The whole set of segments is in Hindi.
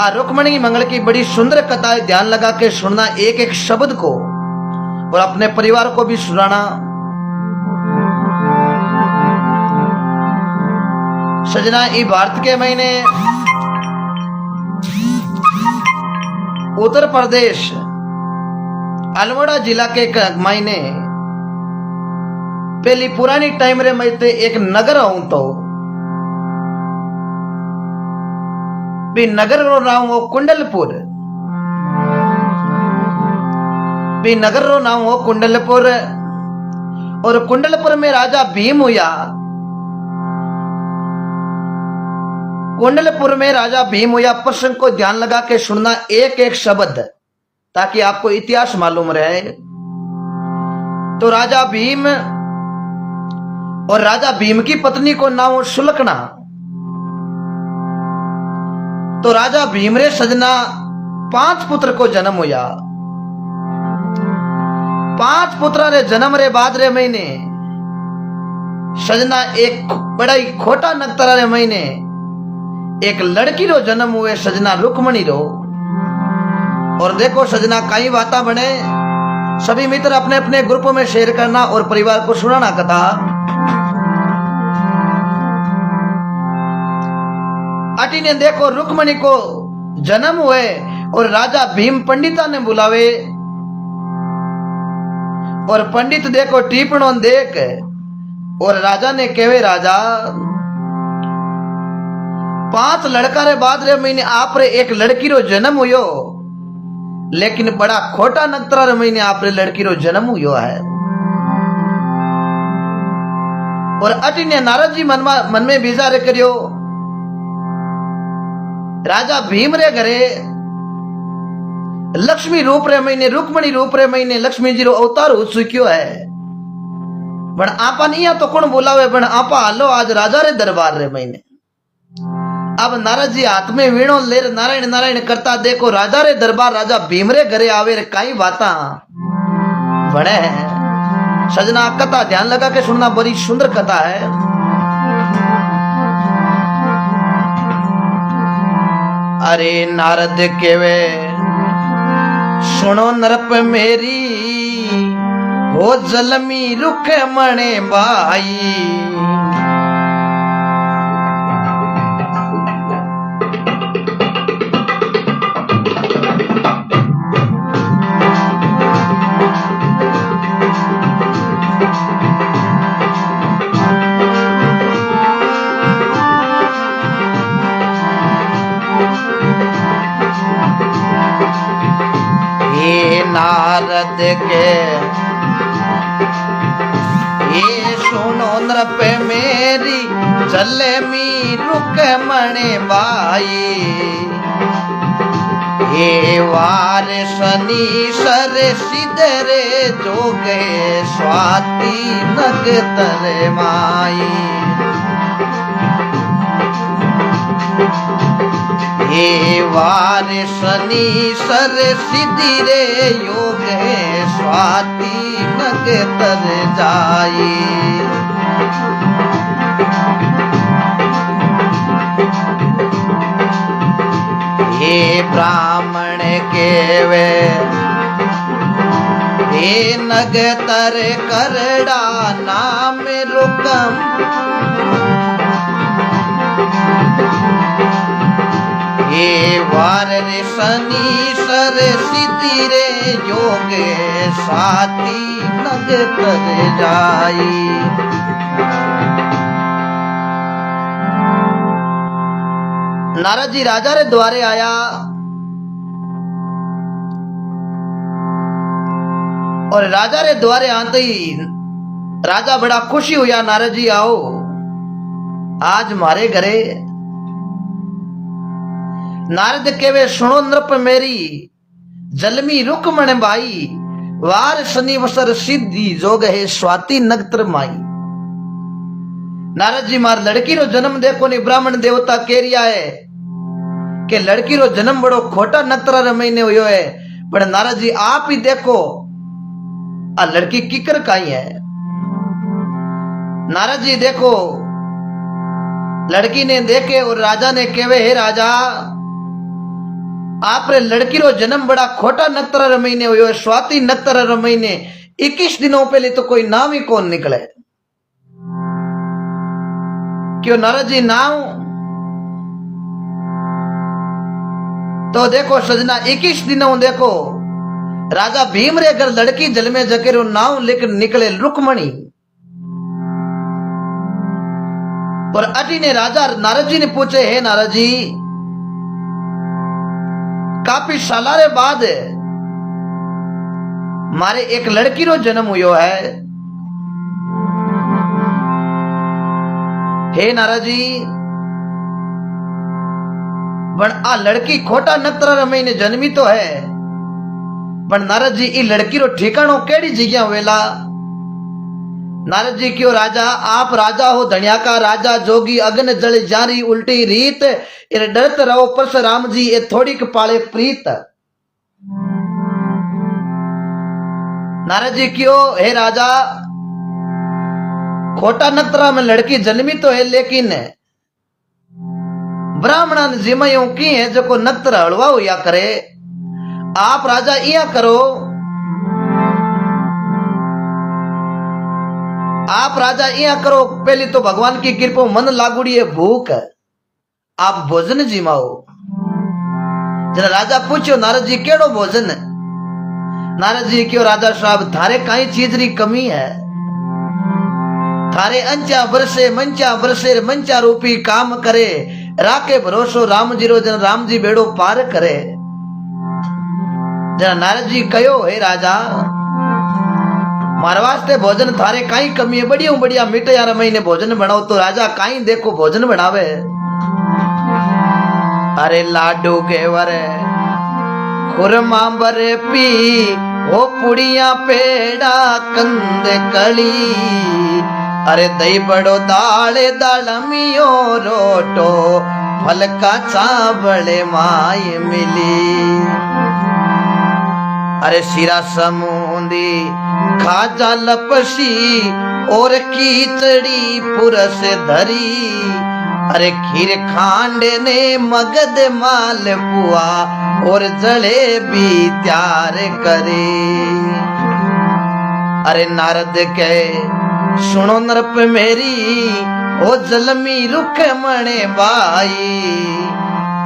रुक्मणी मंगल की बड़ी सुंदर कथा है, ध्यान लगा के सुनना एक एक शब्द को और अपने परिवार को भी सुनाना। सजना ई भारत के महीने उत्तर प्रदेश अल्मोड़ा जिला के महीने पहली पुरानी टाइम रे मैं एक नगर हूं तो भी नगर रो नाम हो कुंडलपुर, भी नगर रो नाम हो कुंडलपुर। और कुंडलपुर में राजा भीम हुआ। कुंडलपुर में राजा भीम हुआ। प्रसंग को ध्यान लगा के सुनना एक एक शब्द, ताकि आपको इतिहास मालूम रहे। तो राजा भीम और राजा भीम की पत्नी को नाम हो सुलक्षणा। तो राजा भीम रे सजना 5 पुत्र को जन्म हुआ। 5 पुत्र रे जन्म रे बाद रे महीने सजना एक बड़ा ही खोटा नक्तरा रे महीने एक लड़की रो जन्म हुए, सजना रुक्मणी रो। और देखो सजना कई बातें बने, सभी मित्र अपने अपने ग्रुप में शेयर करना और परिवार को सुनाना कथा। अटी ने देखो रुक्मणी को जन्म हुए और राजा भीम पंडिता ने बुलावे। और पंडित देखो टीपणों देख और राजा ने कहे, राजा 5 लड़का रे बाद रे महीने आप रे एक लड़की रो जन्म हुयो, लेकिन बड़ा खोटा नक्तरा रे महीने आप रे लड़की रो जन्म हुयो है। और अटी ने नारद जी मन में विचार करियो, राजा भीम रे घरे लक्ष्मी रूप रे महीने रुक्मणी रूप रे महीने लक्ष्मी जी रो अवतार हो चुक्यो है। बण आपा नहीं तो कौन बुलावे, बण आपा हालो आज राजा रे दरबार रे महीने। अब नारद जी हाथ में वीणो ले नारायण नारायण करता देखो राजा रे दरबार राजा भीम रे घरे आवे रे कई बाता बने। सजना कथा ध्यान लगा के सुनना, बड़ी सुंदर कथा है। अरे नारद केवे सुनो नरप मेरी हो जलमी रुख मणे बाई। नारद के ये सुनो नृप मेरी चले मी रुक मणे बाई। ये वार शनि सर सिदरे जोगे स्वाति नग तरे माई। हे वार शनि सर सिद्धि रे योग है स्वाति नग तर जाई। हे ब्राह्मण केवे हे नग तर करड़ा नाम रुकम। ये वार रे शनि सर सिद्धि रे योग साथी नग तर जाई। नारद जी राजा रे द्वारे आया और राजा रे द्वारे आते ही राजा बड़ा खुशी हुआ। नारद जी आओ आज मारे घरे। नारद केवे सुनो नृप मेरी जलमी रुक्मण बाई। वार शनि वसर सिद्धि जोग है स्वाति नगत्र माई। नारद जी मार लड़की रो जन्म देखो नी ब्राह्मण देवता केरिया है कि लड़की रो जन्म बड़ो खोटा नक्तरा रे महीने हुयो है। पर नारद जी आप ही देखो आ लड़की किकर काई है। नारद जी देखो लड़की ने देखे और राजा ने कहे, हे राजा आप रे लड़की रो जन्म बड़ा खोटा नक्तर महीने हुयो, स्वाति नक्तर महीने 21 दिनों पहले तो कोई नाम ही कौन निकले। क्यों नारद जी नाम? तो देखो सजना 21 दिनों देखो राजा भीम रे घर लड़की जन्मे जकेरो नाम लिख निकले रुक्मणी। और अटी ने राजा नारद जी ने पूछे, हे नारद जी काफी सालारे बाद मारे एक लड़की रो जन्म हुयो है। हे नारद जी पण आ लड़की खोटा नक्तर महीने जन्मी तो है, पण नारद जी ई लड़की रो ठिकाणो केड़ी जगह वेला? नारद जी क्यों राजा आप राजा हो धनिया का राजा, जोगी अग्न जल जारी उल्टी रीत, इन डरत रहो परशुराम जी ये थोड़ी क पाले प्रीत। नारद जी क्यों हे राजा खोटा नक्तरा में लड़की जन्मी तो है, लेकिन ब्राह्मण जिमयों की है जो को नक्तर हलवा हुआ करे। आप राजा इया करो, आप राजा इया करो, पहले तो भगवान की कृपा मन लागुड़ी है भूख, आप भोजन जिमाओ। जरा राजा पूछो नारद जी केड़ो भोजन? नारद जी क्यों राजा साहब थारे कई चीज री कमी है, थारे अंचा बरसे मंचा रूपी काम करे, राके भरोसो राम जी रो जन राम जी बेड़ो पार करे। जरा नारद जी कहो हे राजा मारे वास्ते भोजन थारे काई कमी है, बढ़िया बढ़िया मिठाई महीने भोजन बनाओ। तो राजा काई देखो भोजन बनावे, अरे लाडू घेवर खुरमा बर्फी ओ पुड़िया पेड़ा कंद कली, अरे दही बड़ो दाले दालमियो रोटो फलका चावल माय मिली, अरे सीरा समूंदी खाजा लपसी और कीचड़ी पुरस धरी, अरे खीर खांड ने मगध माल बुआ और जलेबी तैयार करे। अरे नारद के सुनो नरप मेरी ओ जलमी रुख मणे बाई,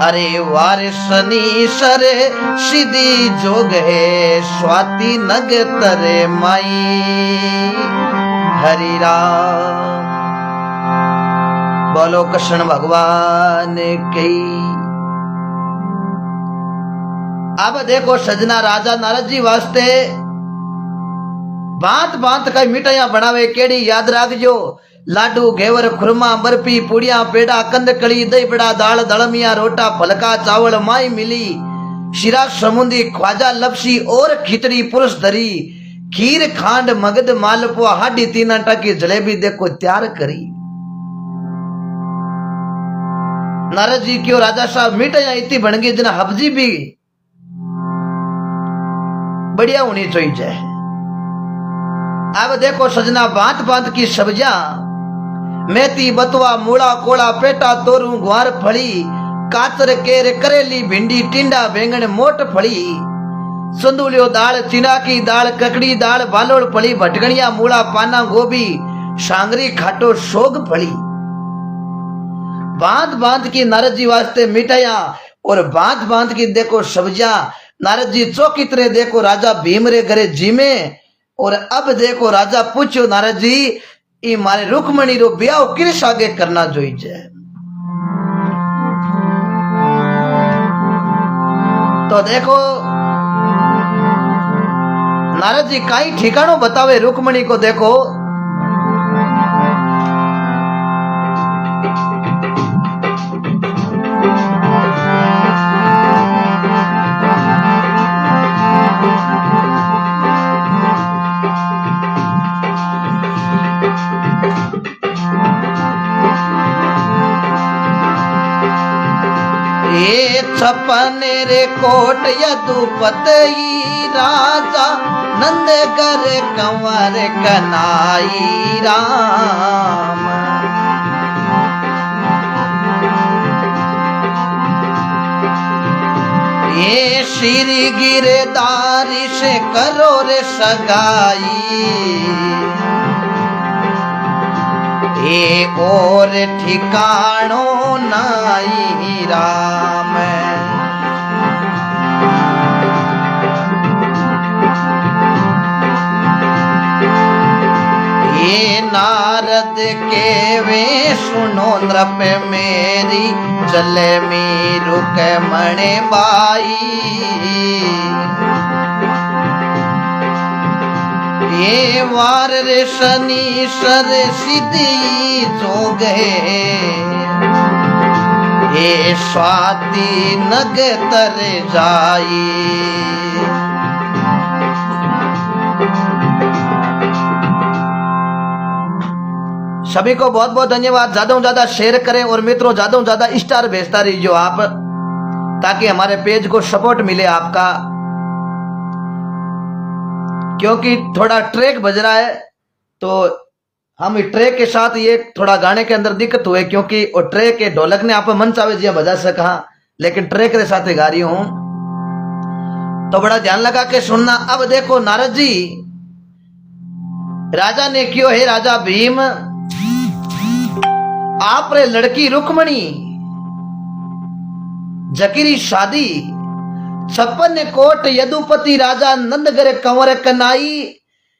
अरे वारिसनी सरे सीधी जोग है स्वाति नग तरे माई। हरि राम बोलो कृष्ण भगवान की। अब देखो सजना राजा नारद जी वास्ते बात बात का मिठाइयां बनावे, केड़ी याद राखजो, लाडू घेवर खुरमा बर्फी पुड़िया पेड़ा कंद कड़ी दही बड़ा दाल दलमिया रोटा फलका चावल माई मिली, शिरा समुंदी ख्वाजा लपसी और खिचड़ी पुरुष धरी, खीर खांड मगध मालपुआ हाडी तीन आटा की जलेबी देखो तैयार करी। नारद जी क्यों राजा साहब मिठाइयां इतनी बन गई जना हब्जी भी बढ़िया होनी चाहिए। अब देखो सजना बात बात की सब्जियां मेथी बतवा मूला कोड़ा पेटा तोरू ग्वार फली कातर केर करेली भिंडी टिंडा बैंगन मोट फली संदूलियो दाल चिना की दाल ककड़ी दाल बालोड़ फली भटकनिया मूला पाना गोभी सांगरी खाटो सोग फली। बांध बांध की नारद जी वास्ते मिठाइयां और बांध बांध की देखो सब्जियां। नारद जी चौकी तरह देखो राजा भीम रे घरे जिमे। और अब देखो राजा पूछो नारद जी ई मारे रुक्मणी रो ब्याह किस आगे करना जोईजे। तो देखो नारद जी काई ठिकानो बतावे रुक्मणी को। देखो ये छपने रे कोट यदुपति राजा नंद घर कंवर कनाई राम। ये श्री गिरधारी से करो रे सगाई, ये और ठिकानो नाई राम। ये नारद के वे सुनो नृप मेरी, चले मीरु के मणे बाई। ये वार रे शनि सर सिद्धि जो गए, ये स्वाति नग तर जाई। सभी को बहुत बहुत धन्यवाद। ज्यादा से ज्यादा शेयर करें और मित्रों ज्यादा से ज्यादा स्टार भेजता रहिए आप, ताकि हमारे पेज को सपोर्ट मिले आपका। क्योंकि थोड़ा ट्रैक बज रहा है, तो हम ट्रैक के साथ ये थोड़ा गाने के अंदर दिक्कत हुए, क्योंकि वो ट्रैक के ढोलक ने आप मन चावे जी बजा सका, लेकिन ट्रैक के साथ गा रही हूं, तो बड़ा ध्यान लगा के सुनना। अब देखो नारद जी राजा ने क्यों है, राजा भीम आप रे लड़की रुक्मणी जकीरी शादी, 56 कोट यदुपति राजा नंदगर कंवर कनाई,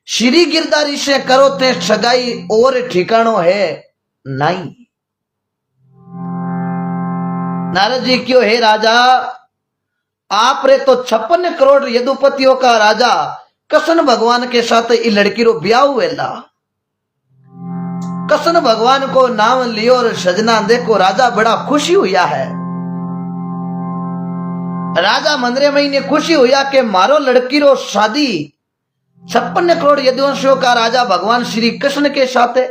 श्री गिरधारी से करो ते सगाई, और ठिकानो है नाई। नारद जी क्यों है राजा, आप रे तो 56 करोड़ यदुपतियों का राजा कृष्ण भगवान के साथ ये लड़की रो ब्याह हुएला। कृष्ण भगवान को नाम लियो और सजना देखो राजा बड़ा खुशी हुआ है। राजा मंदरे महीने खुशी हुआ कि मारो लड़की रो शादी 56 करोड़ यदुवंशियों का राजा भगवान श्री कृष्ण के साथ है।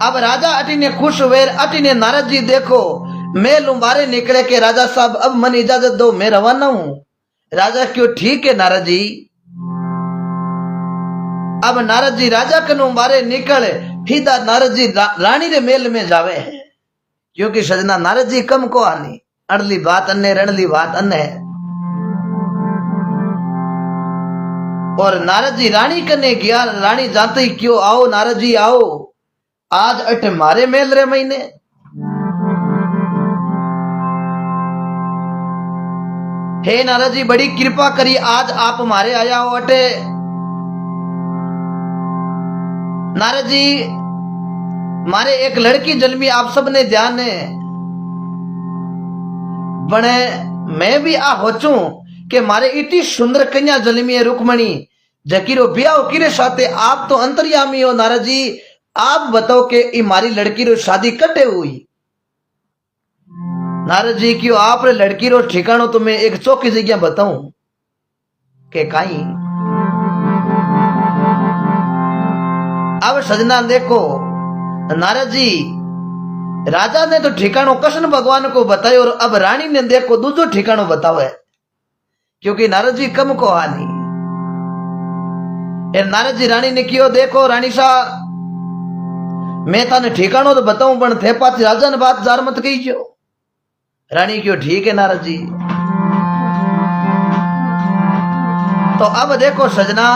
अब राजा अटी ने खुश हुए, अटी ने नारद जी देखो मैं लुम्बारे निकले के राजा साहब अब मन इजाजत दो मैं रवाना हूं। राजा क्यों ठीक है नारद जी। अब नारद जी राजा के लुम्बारे निकले, सीधा नारद जी रानी रे मेल में जावे है, क्योंकि सजना नारद जी कम को आनी, अड़ली बात अन्य रणली बात अन्य है। और नारद जी रानी कने गया, रानी जानते ही क्यों आओ नारद जी आओ, आज अट मारे मेल रे महीने। हे नारद जी बड़ी कृपा करी, आज आप मारे आया हो अटे। नारद जी मारे एक लड़की जन्मी, आप सबने ध्यान है बने, मैं भी आ होचू कि मारे इतनी सुंदर कन्या जन्मी है रुक्मणी जकीरो ब्याह किरे साथे। आप तो अंतर्यामी हो नारद जी, आप बताओ कि मारी लड़की रो शादी कटे हुई। नारद जी क्यों आप लड़की रो ठिकानो तो मैं एक चौकी जगह बताऊं के काई। अब सजना देखो नारद जी राजा ने तो ठिकानो कृष्ण भगवान को बताया, और अब रानी ने देखो दूसरो ठिकानो बताओ है, क्योंकि नारद जी कम को हानि। नारद जी रानी ने क्यों देखो रानी सा मैं ताने ठिकानो तो बताऊं, पण थे पाती राजा ने बात जार मत कही जो। रानी क्यों ठीक है नारद जी। तो अब देखो सजना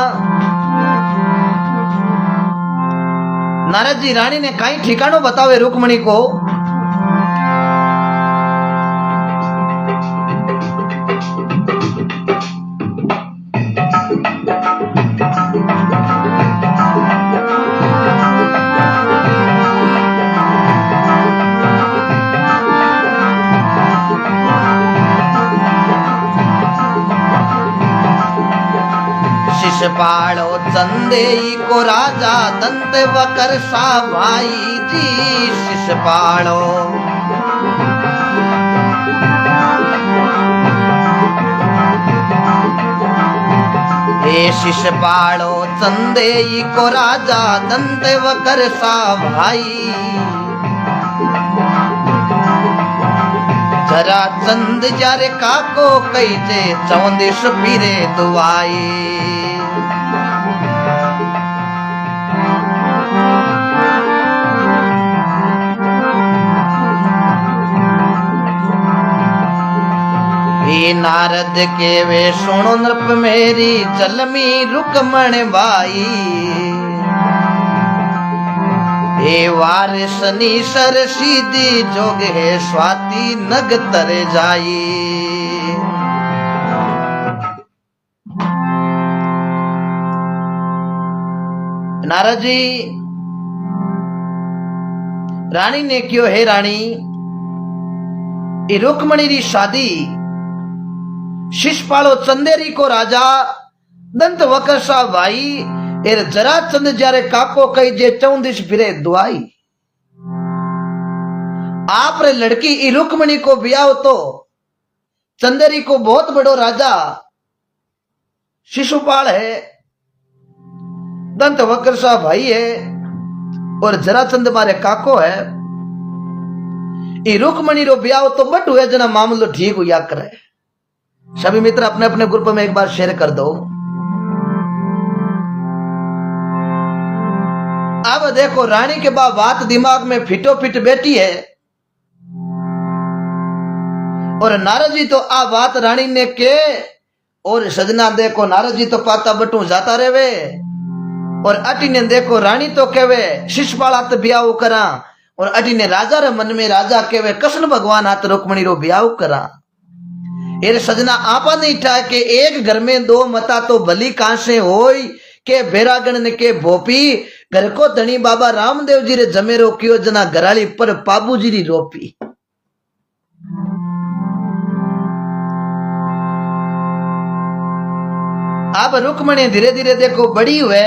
नारद जी रानी ने कहीं ठिकानो बतावे रुक्मणी को। शिषपालो चंदेई को राजा दंत वकर सा भाई जी। शिषपालो हे शिषपालो चंदेई को राजा दंत वकर सा भाई। जरा चंद जारे काको कई जे चौंदिश पीरे दुआई। नारद के वे सुनो नृप मेरी जलमी रुकमण बाई हे वारिसनी सर सीधी जोग है स्वाति नग तर जाई। नारद जी रानी ने क्यों है रानी रुक्मणी री शादी शिशपालो चंदेरी को राजा दंत वकरसा भाई एर जराचंद जारे काको कई जे 14 फिरे दुआई आप रे लड़की ई रुक्मणी को ब्याह तो चंदेरी को बहुत बड़ो राजा शिशुपाल है दंत वकरसा भाई है और जराचंद मारे काको है। रुक्मणी रो ब्याह तो बट हुए जना मामलो ठीक हुआ करे। सभी मित्र अपने अपने ग्रुप में एक बार शेयर कर दो। अब देखो रानी के बाद बात दिमाग में फिटो फिट बैठी है और नारद जी तो आ बात रानी ने के और सजना देखो नारद जी तो पाता बटू जाता रेवे और अटी ने देखो रानी तो कहवे शिशपाल हाथ ब्याह करा और अटी ने राजा रे मन में राजा कहवे कृष्ण भगवान हाथ रुक्मणी रो ब्याह करा। एर सजना आपा नहीं ठा के एक घर में दो मता तो भली कांसे होई के बेरागण ने के भोपी घर को धनी बाबा रामदेव जी रे जमेरो कियो जना घराली पर पाबू जी री रोपी। अब रुक्मणी धीरे धीरे देखो बड़ी हुए।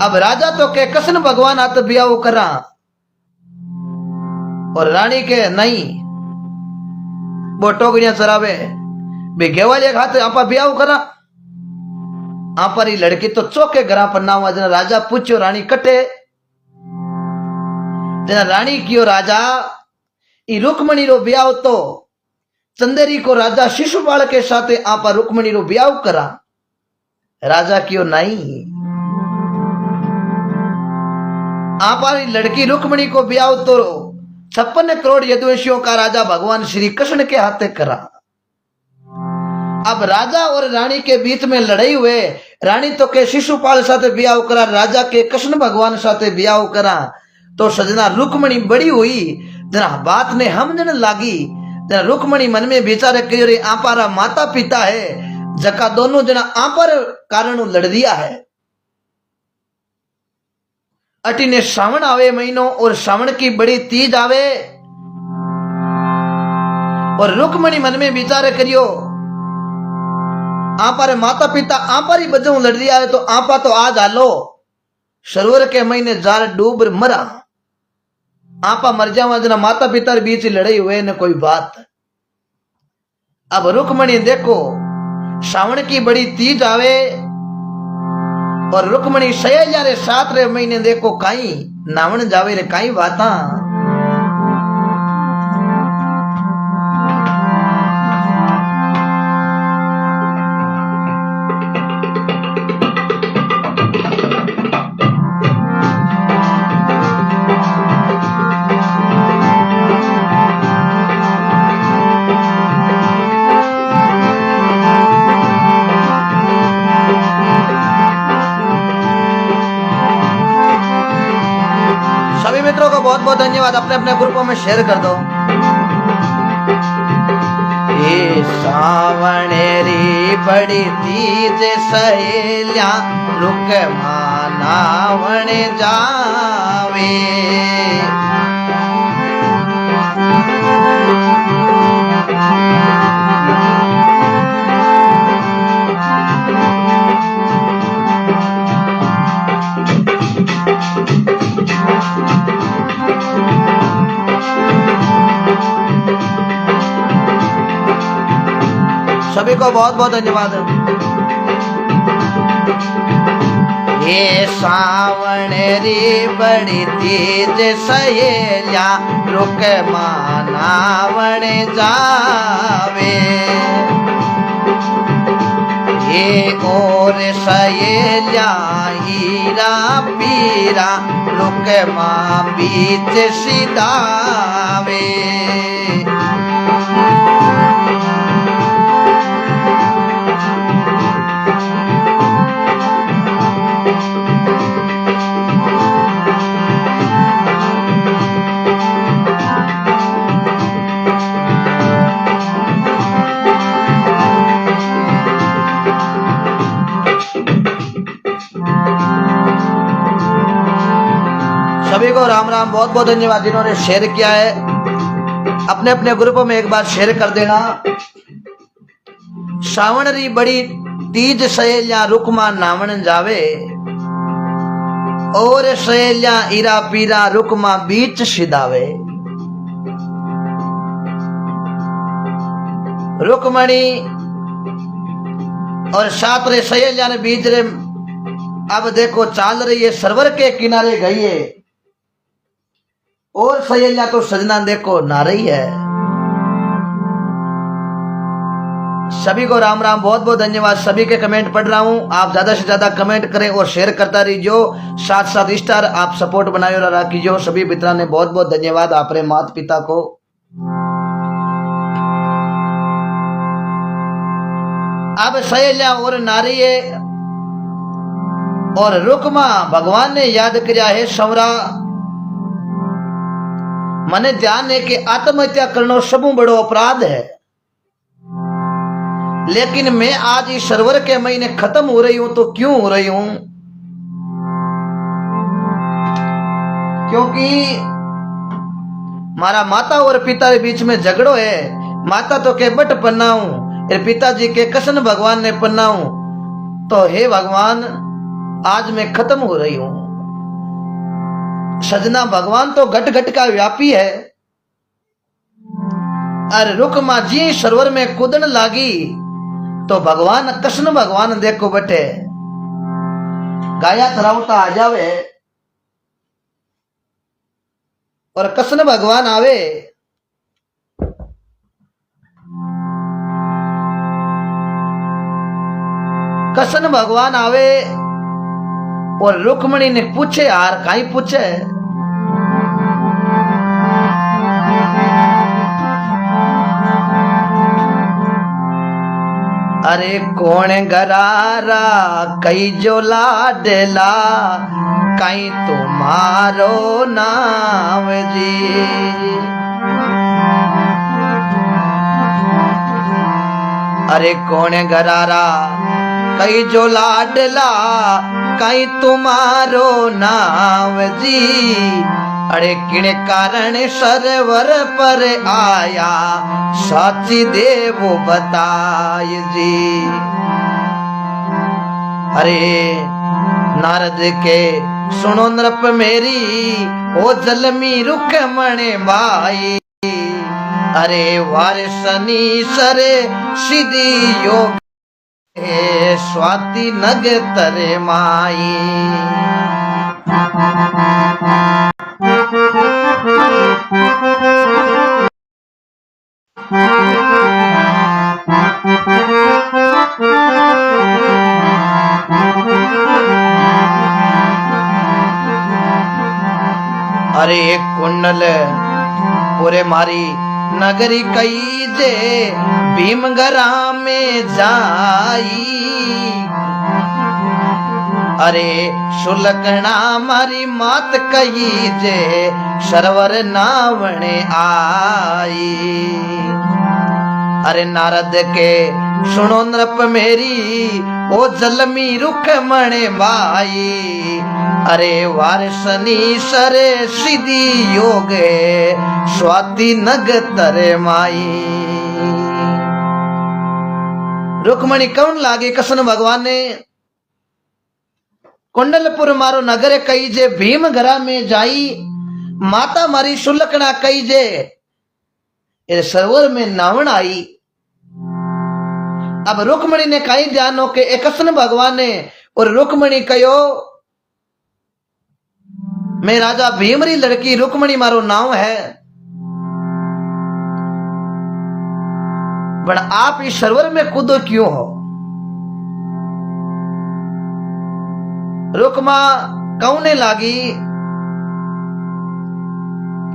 अब राजा तो के कृष्ण भगवान हाथ ब्याह करा और रानी के नहीं वो टोकरियां चरावे बेगेवाल एक हाथ आपा ब्याह करा आप लड़की तो चौके घर पर ना हुआ। जना राजा पूछो रानी कटे जना रानी कियो राजा ई रुक्मणी रो ब्याह तो चंदेरी को राजा शिशुपाल के साथ आप रुक्मणी रो ब्याह करा। राजा कियो नहीं आप लड़की रुक्मणी को ब्याह तो 56 करोड़ यदुवंशियों का राजा भगवान श्री कृष्ण के हाथे करा। अब राजा और रानी के बीच में लड़ाई हुए। रानी तो के शिशुपाल साथ ब्याह करा राजा के कृष्ण भगवान साथ ब्याह करा तो सजना रुक्मणी बड़ी हुई जना बात ने हम जन लागी जना रुक्मणी मन में विचार करियो रे आपारा माता पिता है जका दोनों जना आपर कारण लड़ दिया है। अटी ने श्रावण आवे महीनों और श्रावण की बड़ी तीज आवे और रुक्मणी मन में विचार करियो आपारे माता पिता आपारी बजू लड़ दिया है तो आपा तो आज आलो सरोवर के महीने जार डूब मरा आपा मर जावा जना माता पिता बीच लड़ाई हुए न कोई बात। अब रुक्मणी देखो श्रावण की बड़ी तीज आवे और रुक्मणी सहेलिया रे 7 महीने देखो काई नावण जावे रे काई बाता। मित्रों को बहुत बहुत धन्यवाद। अपने अपने ग्रुपों में शेयर कर दो। ये सावणेरी बड़ी तीज सहेलिया रुक मानावण जावे सभी को बहुत बहुत धन्यवाद। ये सावन री बड़ी तीज सहेलिया रुक मानावण जावे ये और सहेलिया हीरा पीरा रुक मां बीच सिदावे राम राम, बहुत बहुत धन्यवाद जिन्होंने शेयर किया है। अपने अपने ग्रुपों में एक बार शेयर कर देना। श्रावण री बड़ी तीज सहेलियां रुकमा नावण जावे, और सहेलियां इरा पीरा रुकमा बीच सिधावे। रुकमणी और सात रे सहेलियां ने बीच रे अब देखो चाल रही है, सरवर के किनारे गई है, और सहेलियां तो सजना देखो ना रही है। सभी को राम राम, बहुत बहुत धन्यवाद। सभी के कमेंट पढ़ रहा हूं, आप ज्यादा से ज्यादा कमेंट करें और शेयर करता रहिए। साथ साथ स्टार आप सपोर्ट बनाए रहा कीजिए। सभी मित्रों ने बहुत बहुत धन्यवाद अपने माता पिता को। अब सहेलियां और नारी है, और रुकमा भगवान ने याद किया है सवरा मने ध्यान है कि आत्महत्या करना सबू बड़ो अपराध है, लेकिन मैं आज इस सरवर के महीने खत्म हो रही हूं तो क्यों हो रही हूं? क्योंकि मारा माता और पिता के बीच में झगड़ो है। माता तो के बट पन्नाऊं, पिताजी के कसन भगवान ने पन्नाऊं, तो हे भगवान आज मैं खत्म हो रही हूं। सजना भगवान तो घट घट का व्यापी है। अरे रुकमा जी सरोवर में कूदन लागी तो भगवान कृष्ण भगवान देखो बटे गाया थरावटा आ जावे, और कृष्ण भगवान आवे। कृष्ण भगवान आवे और रुक्मणी ने पूछे यार काई पूछे, अरे कौन गरारा कई जो लाडला कई तुम्हारो नाम जी। अरे कौन गरारा कई जो लाडला कई तुम्हारो नाम जी। अरे किण कारण सरवर पर आया साची देव बताय जी। अरे नारद के सुनो नृप मेरी ओ जलमी रुख मणे बाई। अरे वारसनी सरे सिद्धि योग स्वाति नग तरे माई। अरे कुंडल पूरे मारी नगरी कई जे भीमगरा में जाई। अरे सुलकना मारी मात कही जे सरवर नावणे आई। अरे नारद के सुनो नृप मेरी ओ जलमी रुख मणे बाई। अरे वारसनी सरे सिद्धि योगे स्वाति नग तरे माई। रुक्मणी कौन लागे कृष्ण भगवान ने कुंडलपुर मारो नगर कई जे भीम घरा में जाई। माता मारी सुलकना कई जे सरोवर में नावण आई। अब रुक्मणी ने कई ध्यान हो के कृष्ण भगवान ने और रुक्मणी कहो मैं राजा भीमरी लड़की रुक्मणी मारो नाव है, पर आप इस सरोवर में कूदो क्यों हो? रुक्मा कौने लागी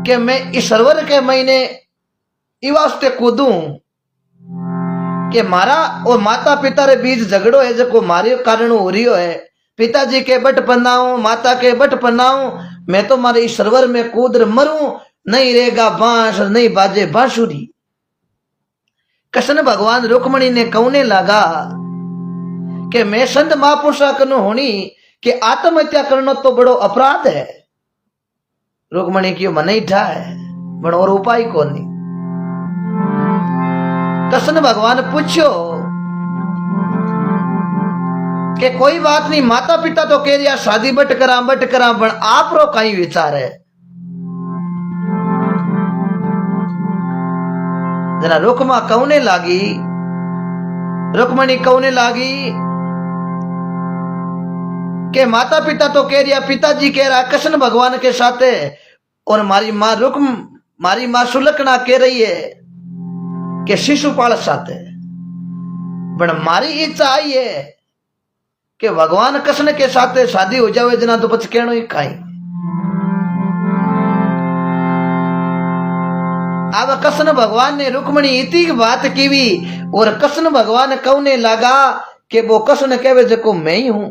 कि मैं इस सरोवर के महीने इस वास्ते कूदूं कि मारा और माता पिता रे बीच झगड़ो है जो मारे कारण हो रही है। पिताजी के बट पन्नाऊं, माता के बट पन्नाऊं, मैं तो मारे इस सरोवर में कूद मरूं, नहीं रहेगा बांस नहीं बाजे बांसुरी। कृष्ण भगवान रुक्मणी ने कौने लगा कि मैं संत महापुरुषा कनो होनी कि आत्महत्या करना तो बड़ो अपराध है। रुक्मणी क्यों मन ही ठा है पण और उपाय को नहीं। कृष्ण भगवान पूछो कि कोई बात नहीं, माता पिता तो कह दिया शादी बट करा पण आप रो कहीं विचार है। जना रुक्मा कौने लागी, रुक्मणी कौने लागी के माता पिता तो कह दिया, पिताजी कह रहा कृष्ण भगवान के साथ है, और मारी माँ सुलक्षणा कह रही है कि शिशुपाल साथ है। पर मारी इच्छा आई है कि भगवान कृष्ण के साथ शादी हो जावे जना तो पछ कहनो ही खाई। अब कृष्ण भगवान ने रुक्मणी इतनी बात की भी, और कृष्ण भगवान कौने लगा कि वो कृष्ण कहवे जको मैं ही हूं।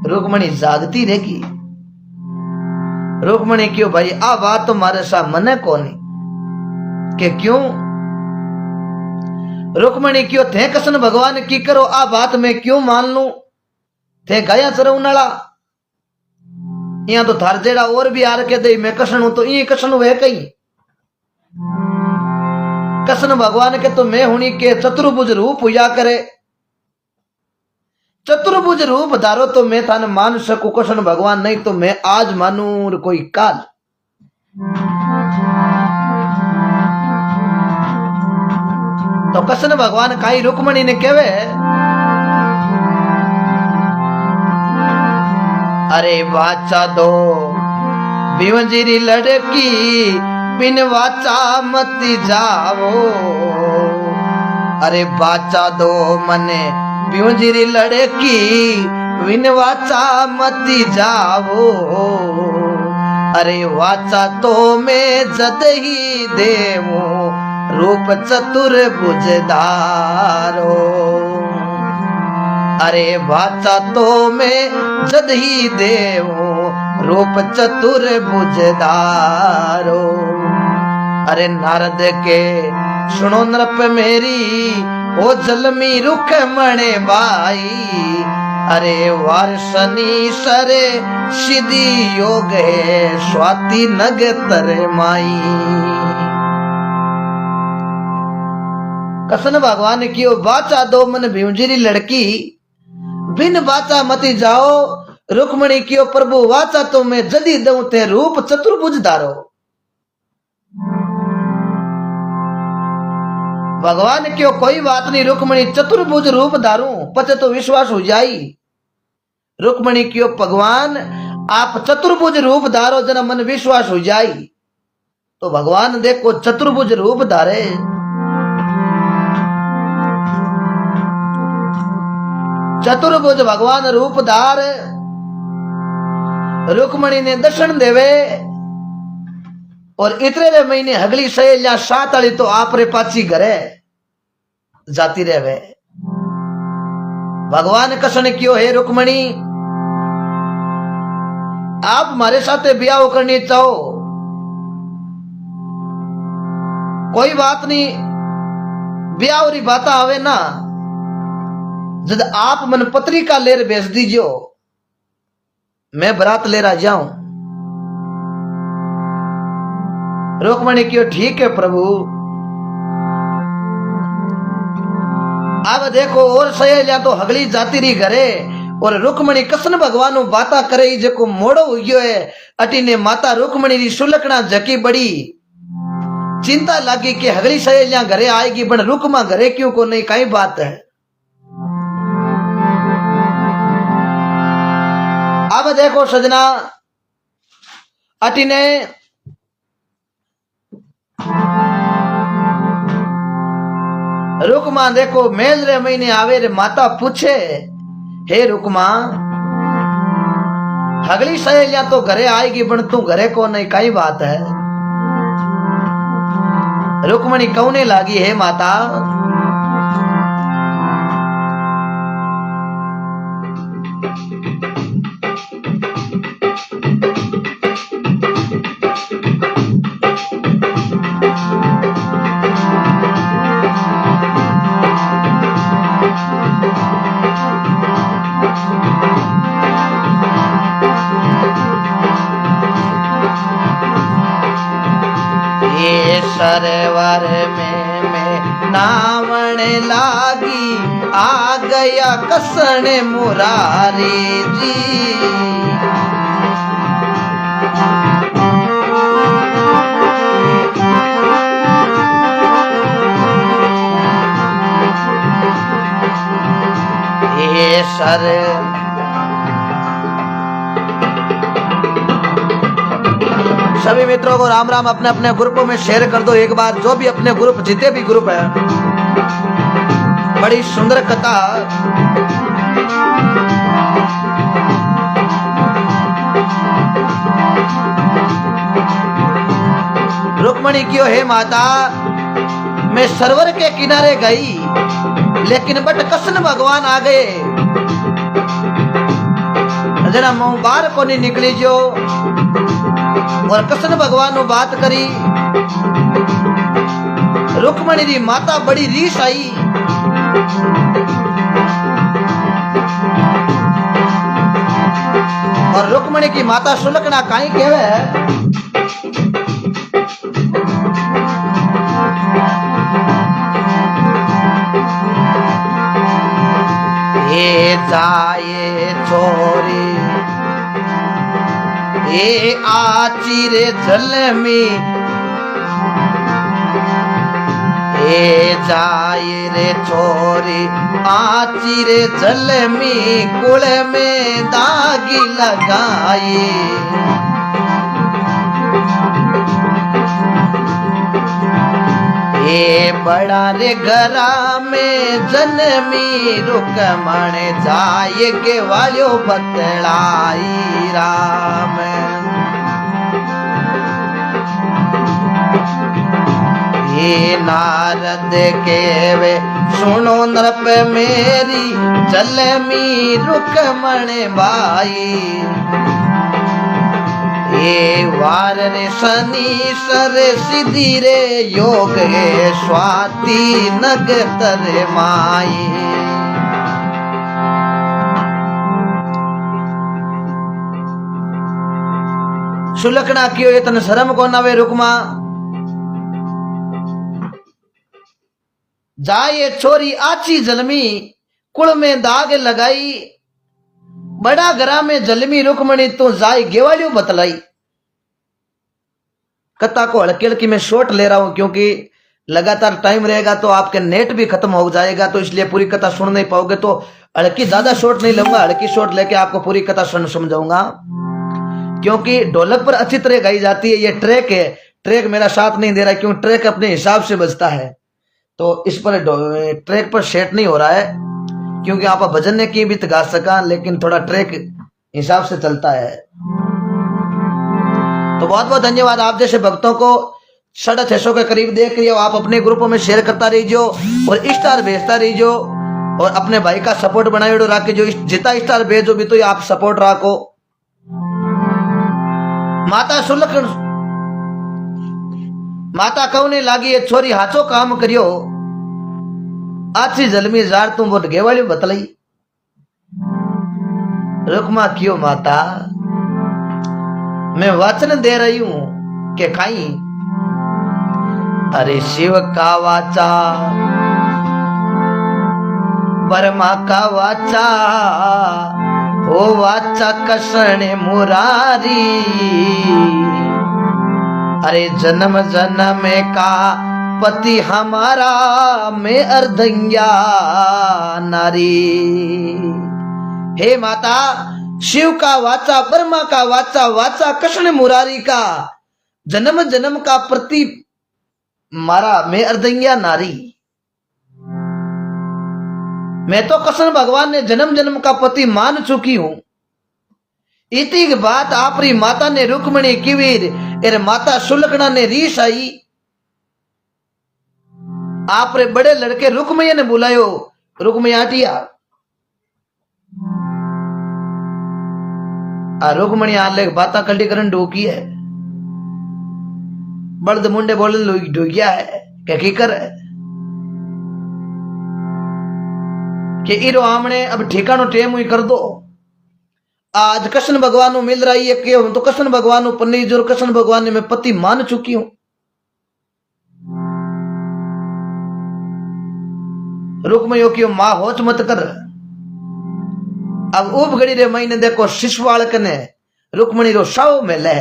रुक्मणी जागती रहेगी। रुक्मणी क्यों भाई आ बात तुम्हारे साथ मने कोनी के क्यों? रुक्मणी क्यों थे कृष्ण भगवान की करो आ बात मैं क्यों मान लू? थे गया चरवनाला यहाँ तो थार जेड़ा और भी आर के दे मैं कृष्ण हूं तो ये कृष्ण वे कहीं कृष्ण भगवान के तो मैं हुनी के चतुर्भुज रूप पूजा करे। चतुर्भुज रूप धारो तो मैं थाने मान सकू कृष्ण भगवान, नहीं तो मैं आज मानू कोई काल। तो कृष्ण भगवान काई रुक्मणी ने कहवे अरे वाचा दो बिवंजीरी लड़की बिन वाचा मत जाओ। अरे वाचा दो मने बिवंजीरी लड़की बिन वाचा मत जाओ। अरे वाचा तो मैं जद ही देवो रूप चतुर्भुज धारो। अरे वाचा तो मैं जद ही देवो रूप चतुर्भुज धारो। अरे नारद के सुनो नृप मेरी ओ जलमी रुख मणे बाई। अरे वारसनी सरे सिद्धि योग है स्वाति नग तर माई। कृष्ण भगवान की बाचा दो मन भीमजीरी लड़की बिन वाचा मती जाओ। रुक्मणी की प्रभु वाचा तो मैं जल्दी दऊं ते रूप चतुर्भुज धारो। भगवान क्यों कोई बात नहीं, रुक्मणी चतुर्भुज रूप धारू पचे तो विश्वास हो जाई। रुक्मणी क्यों भगवान आप चतुर्भुज रूप धारो जना मन विश्वास हो जाई। तो भगवान देखो चतुर्भुज रूप धारे। चतुर्भुज भगवान रूप धार रुक्मणी ने दर्शन देवे, और इतने महीने अगली सहेलियां 7 वाली तो आप रे पाची घरे जाती रहे। भगवान कृष्ण क्यों है रुक्मणी आप हमारे साथ ब्याह करनी चाहो कोई बात नहीं, ब्याह और बात आवे ना जब आप मन पत्रिका लेर भेज दीजियो मैं बरात लेरा जाऊं। रुक्मणी क्यों ठीक है प्रभु। अब देखो और सहेलियां तो हगली जाती रही घरे, और रुक्मणी कृष्ण भगवान बाता करे जो मोड़ो हो गयो है। अटी ने माता रुक्मणी री सुलक्षणा जकी बड़ी चिंता लगी कि हगली सहेलियां घरे आएगी पण रुक्मा घरे क्यों को नहीं कई बात है। अब देखो सजना अटी ने रुक्मा देखो मेल रे महीने आवे रे माता पूछे हे रुक्मा अगली सहेलियां तो घरे आएगी पण तू घरे को नहीं कई बात है। रुक्मणी कौने लागी हे माता। सरवर में नावण लागी आ गया कसन मुरारी जी। ये सर सभी मित्रों को राम राम। अपने अपने ग्रुपों में शेयर कर दो एक बार, जो भी अपने ग्रुप जितने भी ग्रुप है। बड़ी सुंदर कथा। रुक्मणी क्यों है माता, मैं सरोवर के किनारे गई लेकिन बट कृष्ण भगवान आ गए, जरा मुंह बाहर को नहीं निकली जो, और कृष्ण भगवान बात करी। रुक्मणी री माता बड़ी रीस आई, और रुक्मणी की माता सुलक्षणा काई कहवे, ये जाए छोरी ये आची रे जल में, ये जाए रे छोरी आची रे जल में, कुल में दागी लगाई। ये बड़ा रे घरा में जन्मी, रुक्मण जाए के वालो बतलाई राम। ये नारद केवे सुनो नृप मेरी, जलमी रुक्मण बाई। ये वार रे शनि सर सिद्धि रे योग है, स्वाति नग तरे माई। सुलक्षणा क्यों ये तन शर्म को नवे रुक्मा, जाए छोरी आची जलमी, कुल में दाग लगाई। बड़ा घरा में जलमी रुक्मणी तो जाए गेवालियों बतलाई। कथा को हल्की हल्की में शॉर्ट ले रहा हूं, क्योंकि लगातार टाइम रहेगा तो आपके नेट भी खत्म हो जाएगा, तो इसलिए पूरी कथा सुन नहीं पाओगे। तो हल्की ज्यादा शॉर्ट नहीं लूंगा, हल्की शॉर्ट लेके आपको पूरी कथा समझाऊंगा, क्योंकि ढोलक पर अच्छी तरह गाई जाती है। ये ट्रैक है, ट्रैक मेरा साथ नहीं दे रहा है, क्यों ट्रैक अपने हिसाब से बजता है, तो इस पर ट्रैक पर सेट नहीं हो रहा है, क्योंकि आप भजन ने की भी तो गा सका, लेकिन थोड़ा ट्रैक हिसाब से चलता है। तो बहुत बहुत धन्यवाद आप जैसे भक्तों को 650 के करीब देख रही हो। आप अपने ग्रुपों में शेयर करता रहिए और स्टार भेजता रहिए, और अपने भाई का सपोर्ट बनाए रखे। जो जितना स्टार भेजो भी तो आप सपोर्ट रखो। माता सुलक्षण माता कहने लागी, ये छोरी हाचो काम करियो, आची जलमी जार तुम वो गेवाली बतलाई। रुक्मा क्यों माता, मैं वचन दे रही हूं कि खाई। अरे शिव का वाचा ब्रह्मा का वाचा, ओ वाचा कृष्ण मुरारी। अरे जन्म जन्म का पति हमारा, मैं अर्धंग्या नारी। हे माता, शिव का वाचा ब्रह्मा का वाचा, वाचा कृष्ण मुरारी का, जन्म जन्म का प्रति मारा, मैं अर्धंग्या नारी। मैं तो कृष्ण भगवान ने जन्म जन्म का पति मान चुकी हूं। इतनी बात आपरी माता ने रुक्मणी किवीर एर माता सुलक्षणा ने रीस आई। आपरे बड़े लड़के रुक्मैया ने बुलायो, रुक्मयाटिया रुक्मणी आले बाता कल्टी करन ढोकी है। बड़द मुंडे बोले ढोकिया है क्या की कर है कि इरो आमने अब ठिकानो टेम हुई कर दो। आज कृष्ण भगवान को मिल रही है कि तो कृष्ण भगवान को पन्नी जो कृष्ण भगवान ने मैं पति मान चुकी हूं। रुक्मयो की माँ होच मत कर। अब उब घड़ी रे महीने देखो शिशुपाल कने रुक्मणी रो शाव में ले।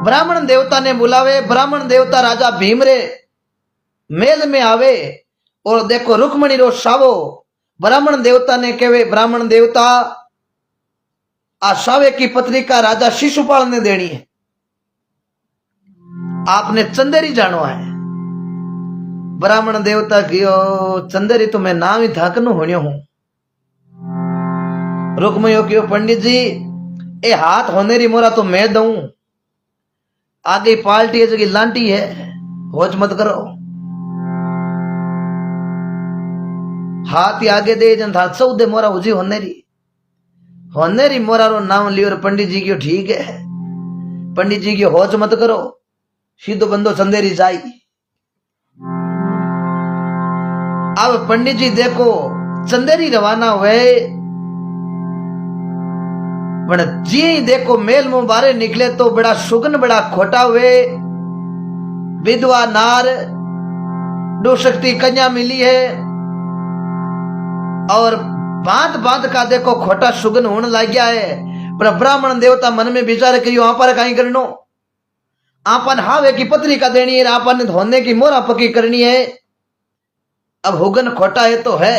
ब्राह्मण देवता ने बुलावे। ब्राह्मण देवता राजा भीम रे मेल में आवे और देखो रुक्मणी रो शावो ब्राह्मण देवता ने कहे ब्राह्मण देवता आ शावे की पत्रिका राजा शिशुपाल ने देनी है, आपने चंदेरी जानो है। ब्राह्मण देवता कियो चंदेरी तो मैं नाम ही धाकनु होनियो हूं। रुक्मयो कियो पंडित जी ए हाथ होनेरी मोरा तो मैं दऊं, आगे पाल्टी है जगह लांटी है, होच मत करो। हाथ ही आगे दे जन था 14 मोरा हुजी होनेरी मोरा रो नाम लियो। पंडित जी की ठीक है, पंडित जी की होच मत करो, सीधो बंदो चंदेरी जाई। अब पंडित जी देखो चंदेरी रवाना हुए, जी देखो मेल मुंह बारे निकले तो बड़ा सुगन बड़ा खोटा हुए। विधवा नार दुशक्ति कन्या मिली है और बात बात का देखो खोटा सुगन होने लग गया है। पर ब्राह्मण देवता मन में विचार करियो आप कहीं करनो, आपन हावे की पत्रिका देनी है, आपन धोने की मोरा पक्की करनी है। अब हुगन खोटा है तो है।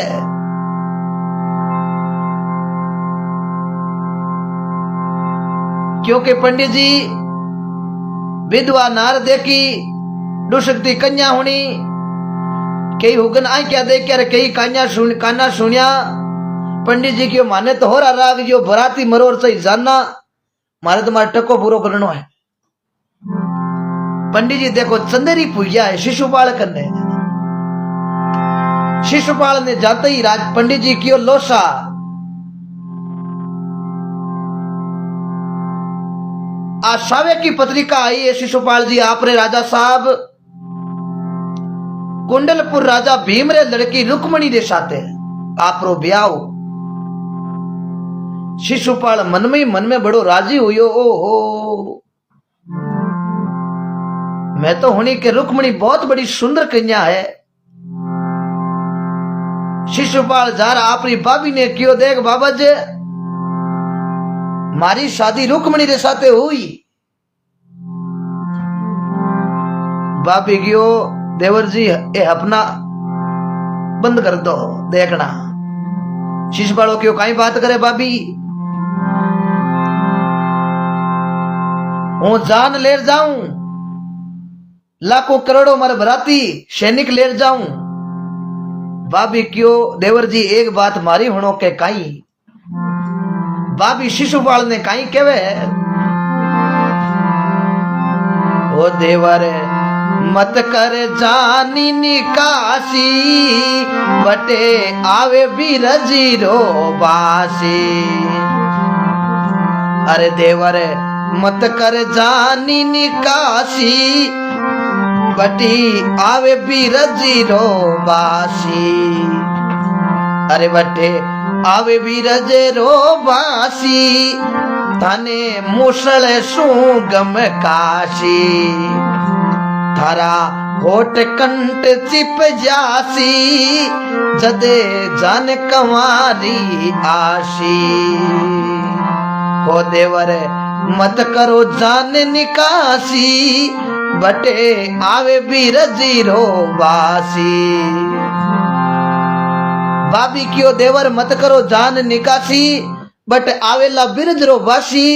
क्योंकि पंडित जी विधवा नार देखी दुशक्ति कन्या होनी, कई हुगन आई क्या देख कर कई काना सुनिया। पंडित जी क्यों माने तो हो रहा राग जो बराती मरोर से जानना, मारे तुम्हारा टको पूरो करना है। पंडित जी देखो चंदेरी पूजा है शिशुपाल करने। शिशुपाल ने जाते ही राज पंडित जी क्यों लोसा आशावे की पत्रिका आई है। शिशुपाल जी आप रे राजा साहब कुंडलपुर राजा भीम रे लड़की रुक्मणी रे साथे आप रो ब्याह। शिशुपाल मन में बड़ो राजी हुयो। ओहो मैं तो होनी के रुक्मणी बहुत बड़ी सुंदर कन्या है। शिशुपाल जार आपरी भाभी ने क्यों देख बाबा जी मारी शादी रुक्मणी रे साथे हुई। भाभी क्यों देवर जी ए अपना बंद कर दो देखना। शिशुपाल क्यों कहीं बात करे भाभी, हूं जान ले जाऊं, लाखों करोड़ों मर भराती सैनिक ले जाऊं। भाभी क्यों देवर जी एक बात मारी होनो के काई। भाभी शिशुपाल ने काई केवे ओ देवर मत कर जानी निकासी, बटे आवे बीरजी रो बासी। अरे देवर मत कर जानी निकासी, बटी आवे बीरजी रो बासी। अरे बटे आवे बीरज रो बासी, थाने मुसल सू गम काशी। थारा होठ कंठ चिप जासी, जदे जान कंवारी आशी। हो देवर मत करो जान निकासी, बटे आवे बीरजी रो बासी। भाभी क्यों देवर मत करो जान निकासी, बट आवेला बिरज रो बासी।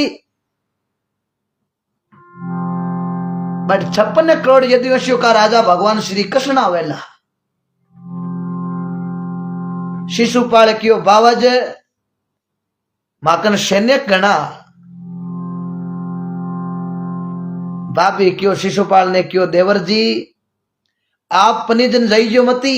बट 56 करोड़ यदुवंशियों का राजा भगवान श्री कृष्ण आवेला। शिशुपाल क्यों बावज माकन सैन्य गणा। भाभी क्यों शिशुपाल ने क्यों देवर जी आप पनिजन जाइयो मती।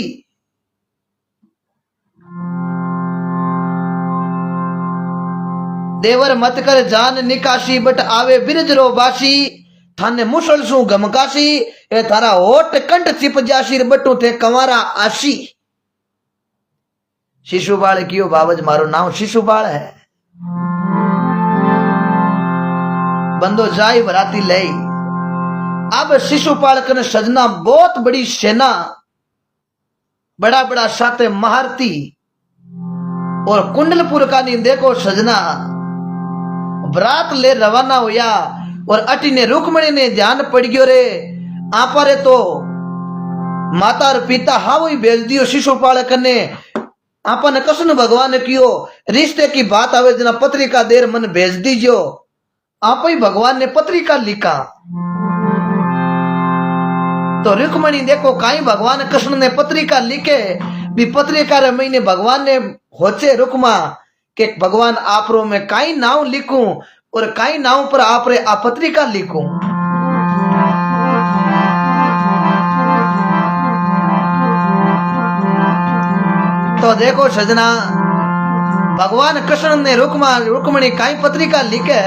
देवर मत कर जान निकासी, बट आवे बिरज रो बासी। थाने मुसल सू गमकासी, ए थारा होठ कंठ चिप जासी, बटू थे कंवारा आशी। शिशुपाल क्यों बाबज मारो नाम शिशुपाल है। बंदो जाई बराती ले अब शिशुपाल कने सजना बहुत बड़ी सेना, बड़ा बड़ा साथे महारथी और कुंडलपुर का नी देखो सजना बरात ले रवाना होया। और अटी ने रुक्मणी ने ध्यान पड़ गयो रे आपारे तो माता और पिता हाव ही भेज दियो शिशुपाल कने। आपा ने कृष्ण भगवान ने कियो रिश्ते की बात आवे जना पत्रिका देर मन भेज दीजो। आप ही भगवान ने पत्रिका लिखा तो रुक्मणी देखो काई भगवान कृष्ण ने पत्रिका लिखे भी पत्रिका रे महीने भगवान ने होचे रुकमा के भगवान आपरो में काई नाव लिखूं और काई नाव पर आप रे आ पत्रिका लिखूं। तो देखो सजना भगवान कृष्ण ने रुक्मणी काई पत्रिका लिखे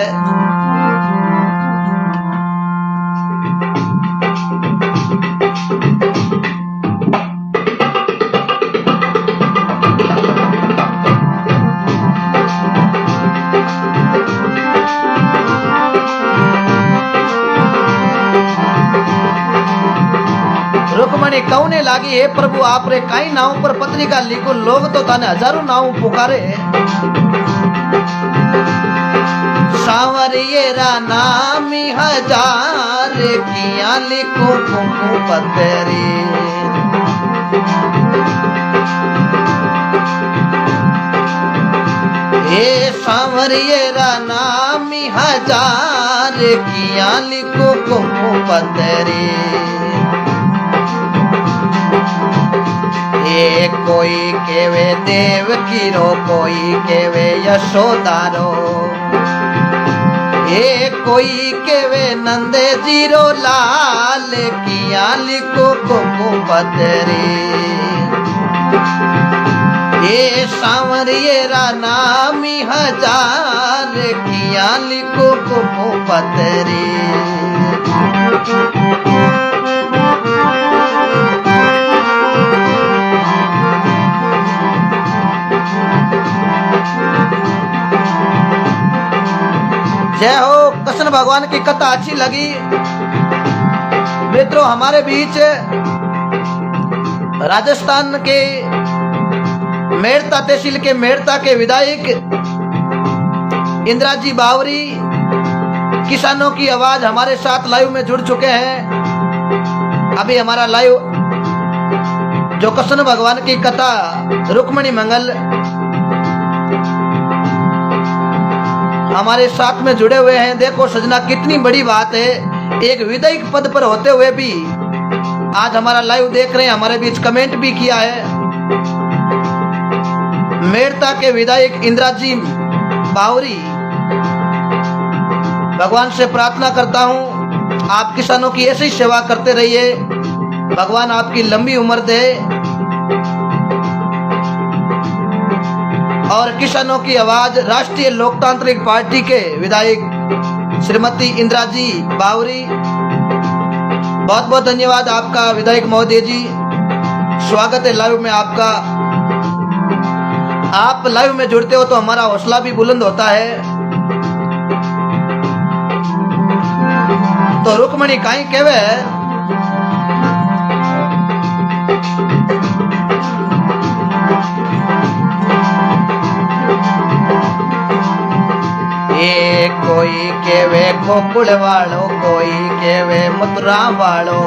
रुक्मणी कौने लागी हे प्रभु आप रे काई नाव पर पत्रिका लिखो। लोग तो ताने हजारों नाव पुकारे। सांवरियेरा नाम हजार किया लिखो कुंकू पत्तरी। हे सांवरियेरा नाम हजार किया लिखो कुंकू पत्तरी। कोई केवे देव कीरो कोई केवे यशोदारो। कोई केवे नंदे जीरो लाल किया लिखो कुंकू पत्तरी। सांवरियेरा नाम हजार किया लिखो कुंकू पत्तरी। जय हो। कृष्ण भगवान की कथा अच्छी लगी मित्रों। हमारे बीच राजस्थान के मेड़ता तहसील के मेड़ता के विधायक इंदिरा जी बावरी किसानों की आवाज हमारे साथ लाइव में जुड़ चुके हैं। अभी हमारा लाइव जो कृष्ण भगवान की कथा रुक्मणी मंगल हमारे साथ में जुड़े हुए हैं। देखो सजना कितनी बड़ी बात है। एक विधायक पद पर होते हुए भी आज हमारा लाइव देख रहे हैं। हमारे बीच कमेंट भी किया है। मेड़ता के विधायक इंदिरा जी बावरी, भगवान से प्रार्थना करता हूं आप किसानों की ऐसी सेवा करते रहिए। भगवान आपकी लंबी उम्र दे और किसानों की आवाज राष्ट्रीय लोकतांत्रिक पार्टी के विधायक श्रीमती इंदिरा जी बावरी, बहुत बहुत धन्यवाद आपका विधायक महोदय जी। स्वागत है लाइव में आपका। आप लाइव में जुड़ते हो तो हमारा हौसला भी बुलंद होता है। तो रुक्मणी काई कहवे कोई केवे गोकुल वालो कोई केवे मथुरा वालो।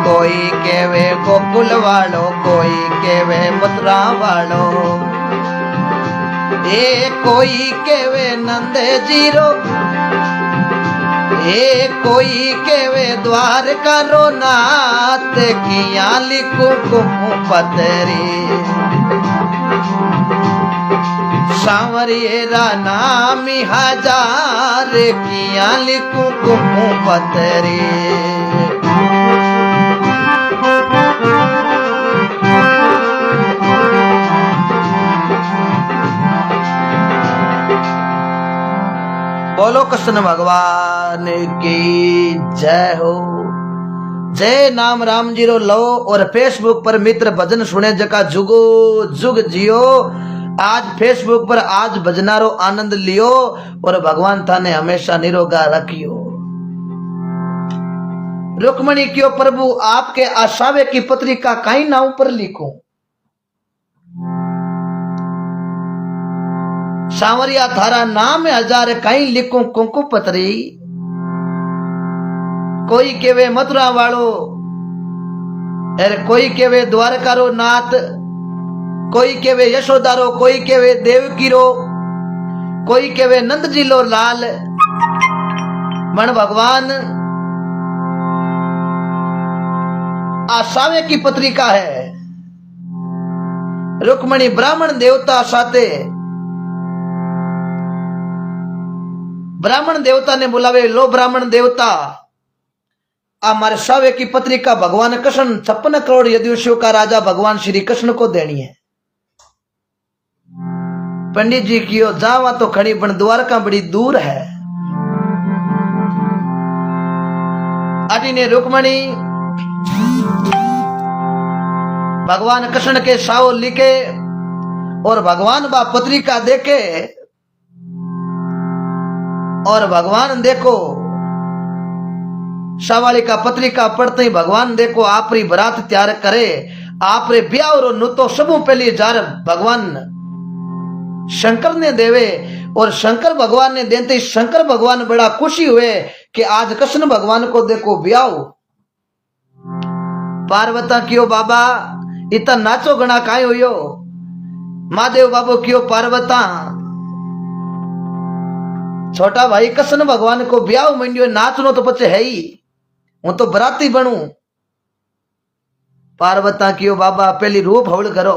कोई केवे गोकुल वालो कोई केवे मथुरा वालो। कोई केवे नंदे जीरो कोई केवे द्वारका रो नाथ किया लिखो कुंकू पत्तरी। सांवरियेरा नाम हजार किया लिखूं कुंकू पत्तरी। बोलो कृष्ण भगवान की जय हो। जय नाम राम जीरो लो और फेसबुक पर मित्र भजन सुने जका जुगो जुग जियो। आज फेसबुक पर आज भजनारो आनंद लियो और भगवान थाने हमेशा निरोगा रखियो। रुक्मणी क्यों प्रभु आपके आशावे की पत्रिका कहीं नाव पर लिखूं। सांवरिया थारा नाम हजार कहीं लिखूं कुंकु पत्री। कोई केवे मथुरा वालो, कोई केवे द्वारकारो नाथ, कोई केवे यशोदारो, कोई केवे देवकीरो, कोई केवे नंद जी लो लाल। मन भगवान आशावे की पत्रिका है। रुक्मणी ब्राह्मण देवता साथे, ब्राह्मण देवता ने बुलावे, लो ब्राह्मण देवता आ मारे सावे की पत्रिका भगवान कृष्ण 56 करोड़ यदुवंशियों का राजा भगवान श्री कृष्ण को देनी है। पंडित जी कियो जावा तो खड़ी बन द्वारका बड़ी दूर है। अटी ने रुक्मणी भगवान कृष्ण के साओ लिखे और भगवान बा पत्रिका देखे और भगवान देखो शावाली का पत्रिका पढ़ते ही भगवान देखो आपरी बरात तैयार करे, आपरे ब्याह और नुतो सबू पहली जार भगवान शंकर ने देवे। और शंकर भगवान ने देते ही शंकर भगवान बड़ा खुशी हुए कि आज कृष्ण भगवान को देखो ब्याह। पार्वता कियो बाबा इतना नाचो गणा काय हुयो। महादेव बाबू कियो पार्वता छोटा भाई कृष्ण भगवान को ब्याह मंडियो, नाचनो तो पचे है ही, हूं तो बराती बनू। पार्वता कियो बाबा पहली रूप हवल करो,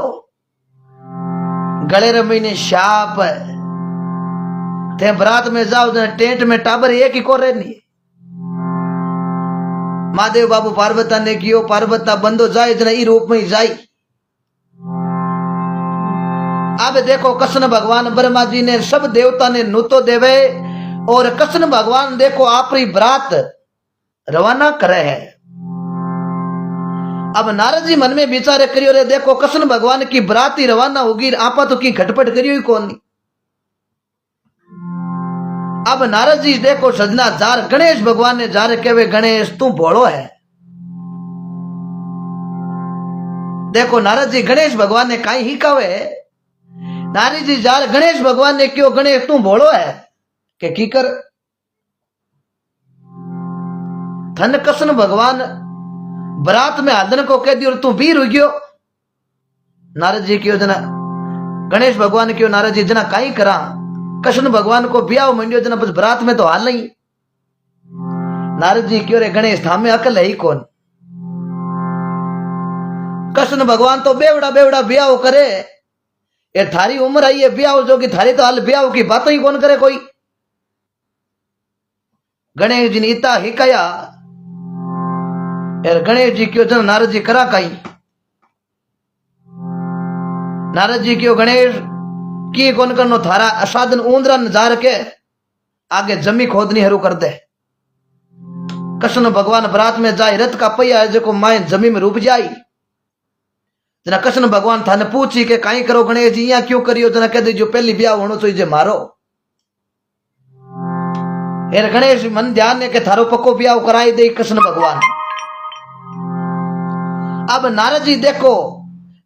गले रमी ने शाप थे बरात में जाओ टेंट में टाबर एक ही को रहनी। महादेव बाबू पार्वता ने कियो पार्वता बंदो जाए जना ई रूप में ही जाई। अब देखो कृष्ण भगवान ब्रह्मा जी ने सब देवता ने नुतो देवे और कृष्ण भगवान देखो आपरी बरात रवाना करे है। अब नारद जी मन में विचार करियो रे देखो कृष्ण भगवान की बरात ही रवाना होगी, आपा तो की खटपट करियो ही कौन। अब नारद जी देखो सजना जार गणेश भगवान ने जार कहवे गणेश तू भोलो है। देखो नारद जी गणेश भगवान ने काई ही कहे, नारद जी जार गणेश भगवान ने क्यों गणेश तू भोलो है के की कर। धन कृष्ण भगवान बरात में आदन को कह दियो तू वीर हो गयो। नारद जी क्यों जना गणेश भगवान क्यों नारद जी जना काई करा, कृष्ण भगवान को ब्याह मंडियो जना बस बरात में तो हाल नहीं। नारद जी क्यों रे गणेश थामे अकल है ही कौन। कृष्ण भगवान तो बेवड़ा बेवड़ा ब्याह करे, ये थारी उम्र आई है ब्याह जो कि थारी तो हाल ब्याह की बात ही कौन करे कोई। गणेश जी ने इता ही कया यार गणेश जी क्यों जन नारद जी करा काई। नारद जी क्यों गणेश की कौन करनो थारा असाधन ऊंदरा जार के आगे जमी खोदनी हरू कर दे। कृष्ण भगवान बरात में जाए रथ का पहिया है जो माए जमी में रूप जाई। जना कृष्ण भगवान थाने पूछी के काई करो गणेश जी यहाँ क्यों करियो, जना कह दे जो पहली ब्याह होनो चाहिए मारो। यार गणेश मन ध्यान ने के थारो पक्को ब्याह कराई दे कृष्ण भगवान। अब नारद जी देखो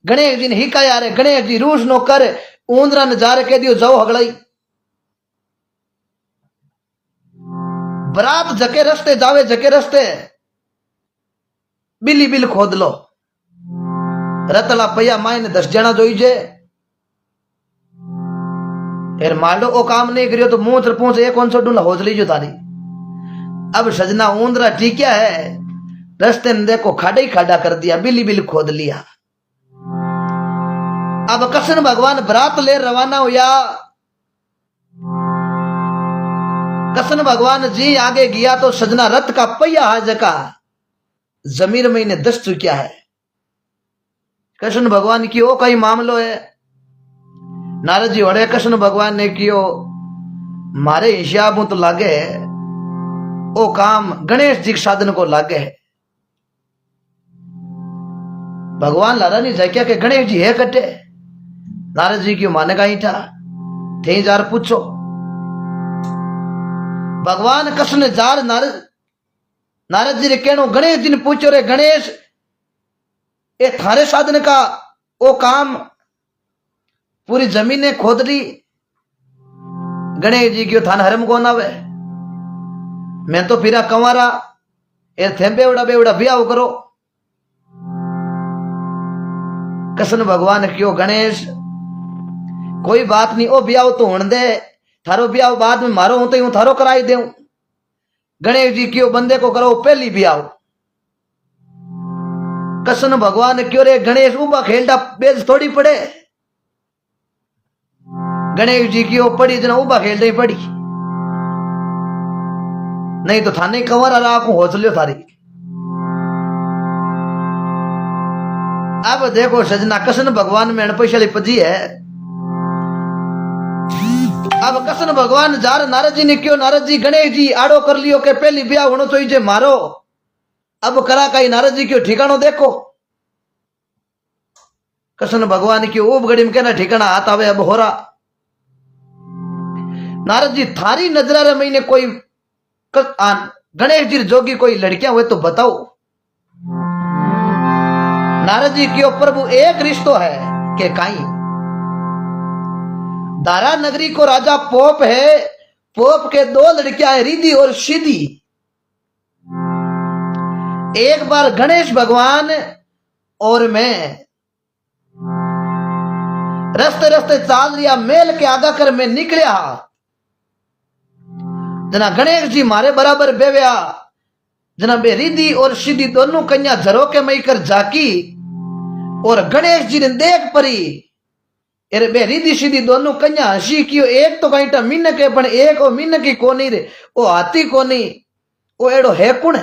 गणेश जी ने ही कहा यार गणेश जी रूस नो कर ऊंदरा नजारे कह दियो जाओ हगड़ाई। बरात जके रस्ते जावे जके रस्ते बिली बिल खोद लो, रतला पैया मायने 10 जना जोईजे। फिर मांडो ओ काम नहीं करियो तो मुंह तर पूछ एक कौन सो ढूंढा होज लीजो तारी। अब सजना ऊंदरा टीकिया है रस्ते ने देखो खाड़ा ही खाड़ा कर दिया, बिली बिल खोद लिया। अब कृष्ण भगवान बरात ले रवाना हुआ। कृष्ण भगवान जी आगे गया तो सजना रथ का पहिया है जका जमीन में इन्हें 10 चुकिया है। कृष्ण भगवान की ओ कई मामलो है। नारद जी वड़े कृष्ण भगवान ने कियो मारे हिसाब तो लागे ओ काम गणेश जी साधन को लागे है। भगवान लारा नहीं जाक्या के गणेश जी है कटे। नारद जी क्यों मानेगा ही था थे जार पूछो। भगवान कृष्ण जार नारद नारद जी ने कहनो गणेश जी ने पूछो रे गणेश ये थारे साधन का वो काम पूरी जमीने खोद ली। गणेश जी क्यों थान हरम कौन आवे मैं तो फिरा कंवारा ए थे बेवड़ा बेवड़ा ब्याह करो। कृष्ण भगवान क्यों गणेश कोई बात नहीं ओ ब्याह तो होने दे थारो ब्याह बाद में मारो हूं तो यूं थारो कराई देऊं। गणेश जी क्यों बंदे को करो पहली ब्याह। कृष्ण भगवान क्यों रे गणेश उबा खेलता बेज थोड़ी पड़े। गणेश जी क्यों पड़ी जना उबा खेलता ही पड़ी नहीं तो थाने कंवारा राखू हौसलियो थारी। अब देखो सजना कृष्ण भगवान में अणपैशाली पजी है। अब कृष्ण भगवान जार नारद जी ने क्यों नारद जी गणेश जी आड़ो कर लियो के पहली ब्याह होना चाहिए मारो। अब करा का नारद जी क्यों ठिकानो देखो। कृष्ण भगवान क्यों उब घड़ी में कहना ठिकाना हाथ आवे अब हो रहा। नारद जी थारी नजरा रे महीने कोई गणेश जी जोगी कोई लड़कियां हुए तो बताओ। नारद जी क्यों प्रभु एक रिश्तो है के काई। दारा नगरी को राजा पोप है पोप के दो लड़कियां है रिद्धि और सिद्धि। एक बार गणेश भगवान और मैं रस्ते रस्ते चाल लिया मेल के आगा कर मैं निकलिया जना गणेश जी मारे बराबर बेव्या जना बे रिद्धि और सिद्धि दोनों कन्या झरो के मई कर जाकी और गणेश जी ने देख परी अरे बे रिद्धि सिद्धि दोनों कन्या हसी कियो। एक तो कहीं मीन के पण एक ओ मीन की कोनी रे ओ हाथी कोनी ओ एड़ो है कुण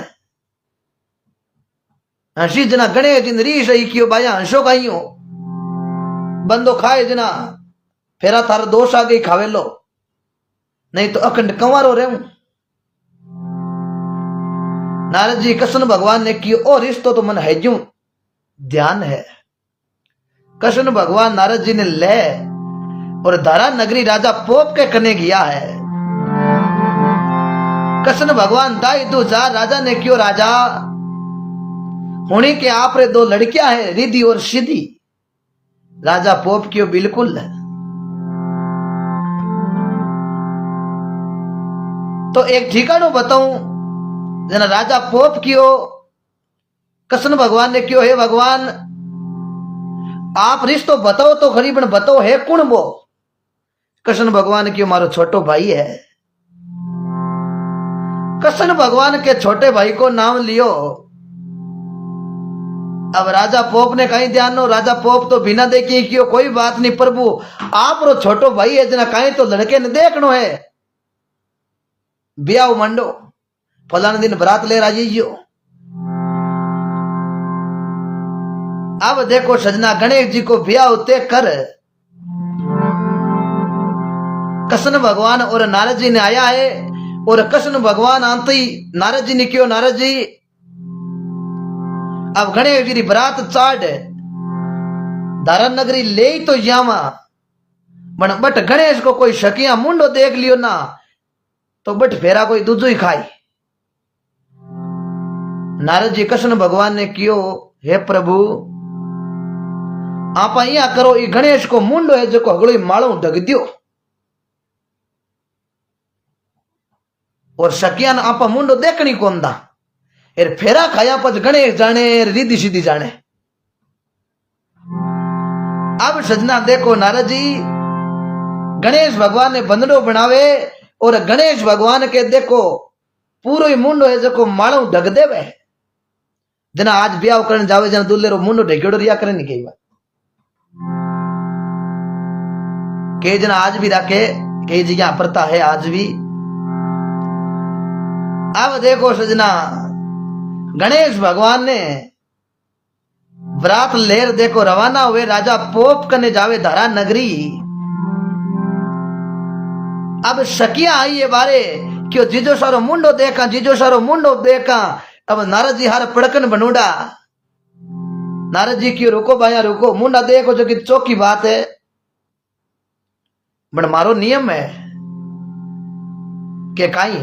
हसी जना गणेश जी ने री सही कियो बाया हंसो कहियो बंदो खाए जना फेरा थारा दोष आ गई खावे लो नहीं तो अखंड कंवारो रहूं। नारद जी कृष्ण भगवान ने कियो और रिश्तो तो मन है जू ध्यान है। कृष्ण भगवान नारद जी ने ले और धारा नगरी राजा पोप के कने गया है। कृष्ण भगवान दाई दो जा राजा ने क्यों राजा होने के आप रे दो लड़कियां हैं रिद्धि और सिद्धि। राजा पोप क्यों बिल्कुल तो एक ठिकानो बताऊं जना राजा पोप क्यों कृष्ण भगवान ने क्यों है भगवान आप रिश्तो बताओ तो गरीबन बताओ है कौन वो। कृष्ण भगवान क्यों मारो छोटो भाई है। कृष्ण भगवान के छोटे भाई को नाम लियो। अब राजा पोप ने कहीं ध्यान नो राजा पोप तो बिना देखे क्यों कोई बात नहीं प्रभु आप रो छोटो भाई है जना कहीं तो लड़के ने देखनो है ब्याह मंडो फलाने दिन बरात ले राजी। अब देखो सजना गणेश जी को ब्याह तय कर कृष्ण भगवान और नारद जी ने आया है और कृष्ण भगवान आते ही नारद जी ने क्यों नारद जी अब गणेश जी की बरात चाड़ धारा नगरी ले तो जावा बट गणेश को कोई शकिया मुंडो देख लियो ना तो बट फेरा कोई दूजो ही खाई। नारद जी कृष्ण भगवान ने कियो हे प्रभु आप यहाँ करो ये गणेश को मुंडो है जो अगलो मालो ढक दियो और शकियान आप मुंडो देखनी कौन दा एर फेरा खाया पच गणेश जाने रिद्धि सिद्धि जाने। अब सजना देखो नारद जी गणेश भगवान ने बंदड़ो बनावे और गणेश भगवान के देखो पूरो ही मुंडो है जो मालो ढक देवे जना आज ब्याह करने जावे जना दूल्हे रो मुंडो ढकेड़ो रिया करे नहीं कई बार कई जना आज भी रखे कई जगह प्रथा है आज भी। अब देखो सजना गणेश भगवान ने बरात लेर देखो रवाना हुए राजा पोप कने जावे धारा नगरी। अब शकिया आई ये बारे क्यों जीजो सारो मुंडो देखा जीजो सारो मुंडो देखा। अब नारद जी हार पड़कन बनूडा नारद जी क्यों रुको भाया रुको मुंडा देखो जो कि चौकी बात है बट मारो नियम है के काई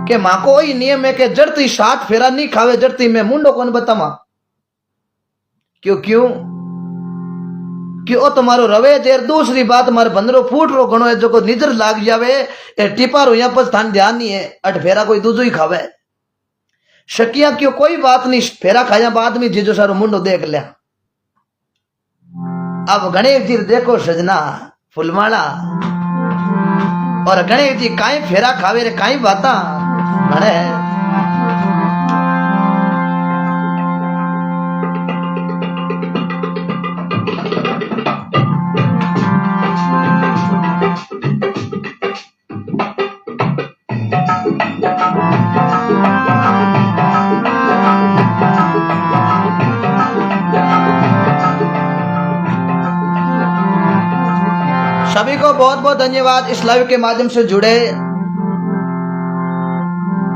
के मां को वही नियम है कि जड़ती 7 फेरा नहीं खावे जड़ती मैं मुंडो कौन बतावा क्यों क्यों कि ओ तुम्हारो रवे देर दूसरी बात मारे बंदरो फूट रो घणो है जो को निजर लाग जावे ए टिपा रो यहाँ पर स्थान ध्यान नहीं है 8 फेरा कोई दूजो ही खावे शकिया क्यों कोई बात नहीं फेरा खाया बाद में जीजो सारो मुंडो देख लिया अब गणेश जी देखो सजना फुलमाला और गणेश जी काई फेरा खावे रे काई बाता गणे सभी को बहुत बहुत धन्यवाद इस लाइव के माध्यम से जुड़े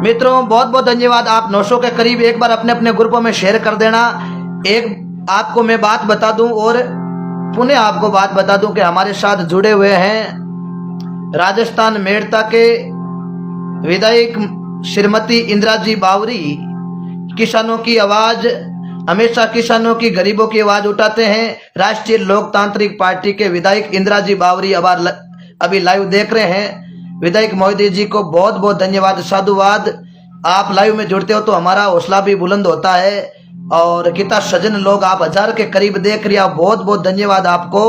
मित्रों बहुत बहुत धन्यवाद आप 900 के करीब एक बार अपने अपने ग्रुपों में शेयर कर देना एक आपको मैं बात बता दूं और पुनः आपको बात बता दूं कि हमारे साथ जुड़े हुए हैं राजस्थान मेड़ता के विधायक श्रीमती इंदिरा जी बावरी किसानों की आवाज हमेशा किसानों की गरीबों की आवाज उठाते हैं राष्ट्रीय लोकतांत्रिक पार्टी के विधायक इंदिरा जी बावरी अभी लाइव देख रहे हैं विधायक महोदय जी को बहुत बहुत धन्यवाद साधुवाद आप लाइव में जुड़ते हो तो हमारा हौसला भी बुलंद होता है और कितना सजन लोग आप 1000 के करीब देख रहे हैं बहुत बहुत धन्यवाद आपको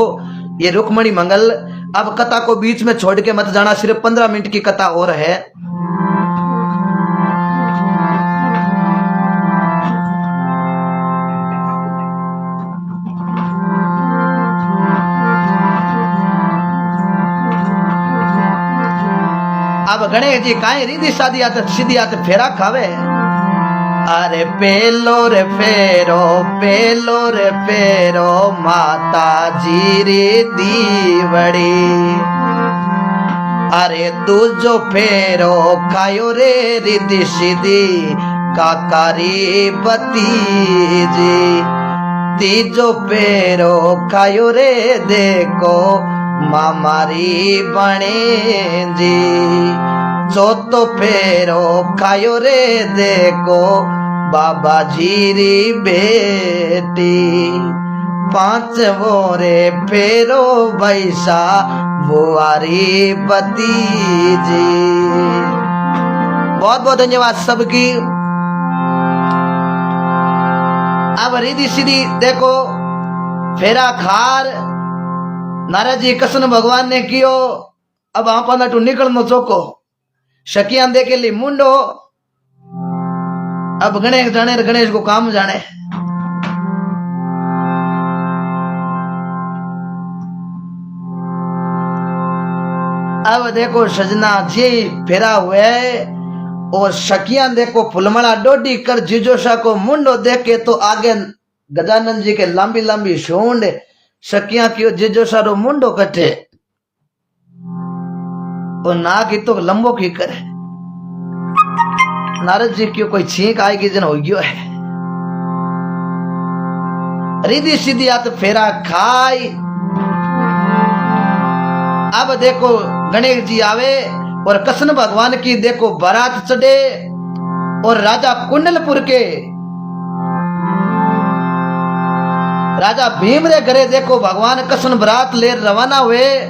ये रुक्मणी मंगल अब कथा को बीच में छोड़ के मत जाना सिर्फ 15 मिनट की कथा और है अब गणेश जी काई रीति शादी आते सीधी आते फेरा खावे अरे पेलो रे फेरो माता जी रे दीवड़ी अरे दूजो फेरो खायो रे रीति सीधी काकारी भतीजी तीजो फेरो खायो रे देखो मामारी बने जी चौथो फेरो खायो रे देखो बाबा जी री बेटी पांचवो रे फेरो बैसा बुआरी भतीजी बहुत बहुत धन्यवाद सबकी अब रिधि सीधी देखो फेरा खार नारद जी कृष्ण भगवान ने कियो अब आप टू निकल चौको शकिया दे के लिए मुंडो अब गणेश जाने गणेश को काम जाने अब देखो सजना जी फेरा हुए और शकिया देखो फुलमड़ा डोडी कर जिजोशा को मुंडो देखे तो आगे गजानंद जी के लंबी लंबी सूंड शकिया की जिजो सारो मुंडो कटे और नाक ही तो लंबो की करे नारद जी क्यों कोई छींक आएगी जन हो गयो है रिधि सीधी आत फेरा खाई अब देखो गणेश जी आवे और कृष्ण भगवान की देखो बारात चढ़े और राजा कुंडलपुर के राजा भीम रे घरे देखो भगवान कृष्ण बारात ले रवाना हुए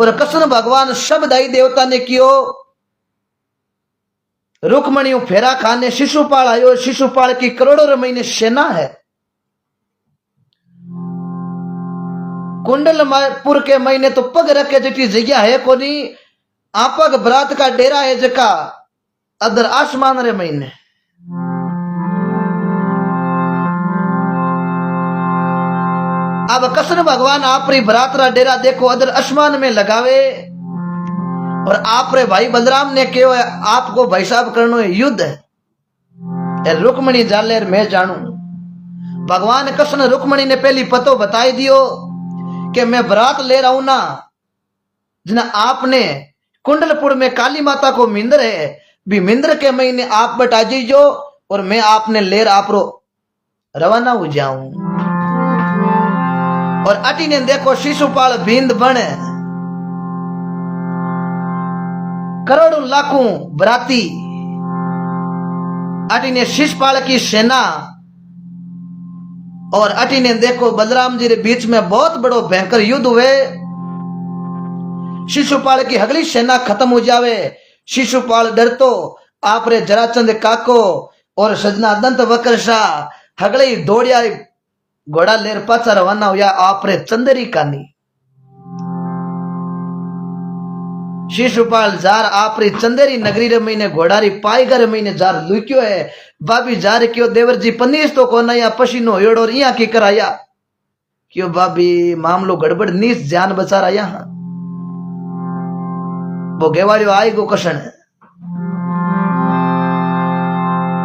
और कृष्ण भगवान सब दाई देवता ने कियो रुक्मणी फेरा खाने शिशुपाल आयो शिशुपाल की करोड़ों महीने सेना है कुंडलपुर के महीने तो पग रखे जटी जगह है कोनी आपक बरात का डेरा है जका अदर आसमान रे महीने अब कृष्ण भगवान आप री बरात रा डेरा देखो अदर आसमान में लगावे और आप रे भाई बलराम ने कहो आपको भाई साहब करनो है युद्ध है रुक्मणी जालेर मैं जानू भगवान कृष्ण रुक्मणी ने पहली पतो बताई दियो कि मैं बरात ले रहा हूं ना जिना आपने कुंडलपुर में काली माता को मिंद्र है भी मिंद्र के महीने आप बटा जीजो और मैं आपने लेर आप रो रवाना हो जाऊं और अटी ने देखो शिशुपाल भिंद बने करोड़ों लाखों बराती अटीने शिशपाल की सेना और अटीने देखो बलराम जी के बीच में बहुत बड़ो भयंकर युद्ध हुए। शिशुपाल की हगली सेना खत्म हो जावे। शिशुपाल डरतो आपरे जराचंद काको और सजना दंत वक्रशा हगले दौड़िया घोड़ा लेर पाचा रवाना हुआ आपरे चंदेरी कानी। शिशुपाल जार आपरी चंदेरी नगरी रे महीने घोड़ारी पाईगर महीने जार लुक्यो है। बाबी जार क्यों देवर जी पनीस तो कोना या पसीनो योड़ो रिया की कराया क्यों बाबी मामलो गड़बड़ नीस जान बचा रहा यहाँ वो गेवाड़ियो आई गो कशन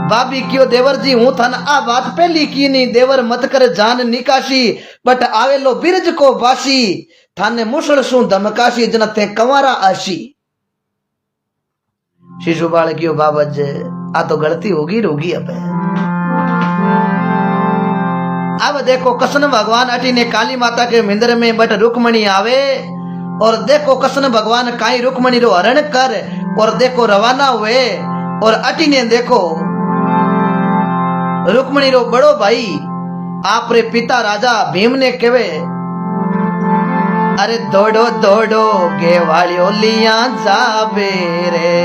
बाबी क्यों देवर जी हूं थन आ बात पहली की नहीं देवर मत कर जान निकाशी बट आवेलो बिरज को बासी थाने मुसल सु धमकाशी जना थे कंवारा आशी। शिशुपाल क्यों बाबा जे आ तो गलती होगी रोगी अब देखो कृष्ण भगवान अटी ने काली माता के मंदिर में बट रुक्मणी आवे और देखो कृष्ण भगवान काई रुक्मणी रो हरण कर और देखो रवाना हुए और अटी ने देखो रुक्मणी रो बड़ो भाई आपरे पिता राजा भीम ने कहे अरे दौड़ो दौड़ो गेवालियो लिया जावे रे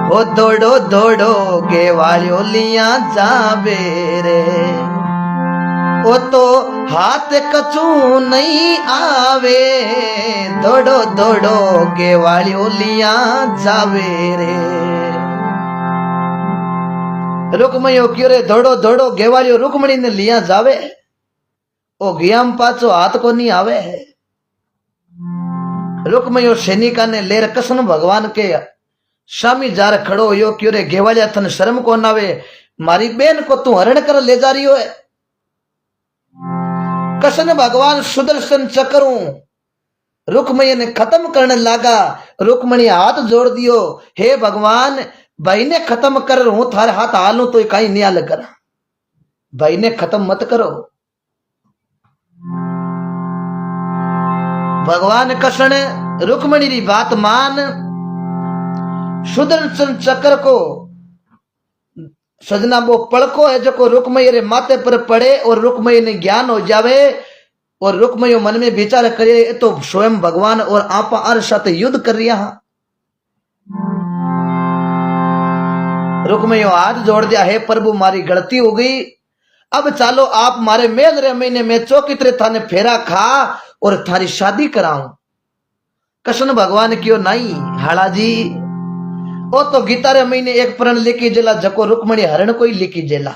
ओ दौड़ो दौड़ो गेवालियो लिया जावे रे ओ तो हाथ कचू नहीं आवे दौड़ो दौड़ो गेवालियो लिया जावे रे। रुक्मयो क्यों रे दौड़ो दौड़ो गेवालियो रुक्मणी ने लिया जावे ओ गियाम पाचो हाथ को नहीं आवे। रुक्मयो सैनिका ने लेर कृष्ण भगवान के स्वामी जार खड़ो यो क्यों रे गेवालिया थन शर्म को नावे मारी बेन को तू हरण कर ले जा रही हो है। कृष्ण भगवान सुदर्शन चक्रों रुक्मणी ने खत्म करने लगा। रुक्मणी हाथ जोड़ दियो हे भगवान भाई ने खत्म कर हूं थारे हाथ हालू तो कहीं नहीं हाल कर भाई ने खत्म मत करो। भगवान कृष्ण रुक्मणी की बात मान सुदर्शन चक्र को सजना वो पड़को है जो रुक्मणी रे माथे पर पड़े और रुक्मणी ने ज्ञान हो जावे और रुक्मणी मन में विचार करे तो स्वयं भगवान और आपा अर साथ युद्ध कर रिया। रुक्मणी हाथ जोड़ दिया हे प्रभु मारी गलती हो गई अब चालो आप मारे मेल रे महीने में चौकी तरह थाने फेरा खा और थारी शादी कराऊं। कृष्ण भगवान क्यों नहीं हाड़ा जी ओ तो गीता रे महीने एक प्रण लिखी जेला जको रुक्मणी हरण कोई लिखी जेला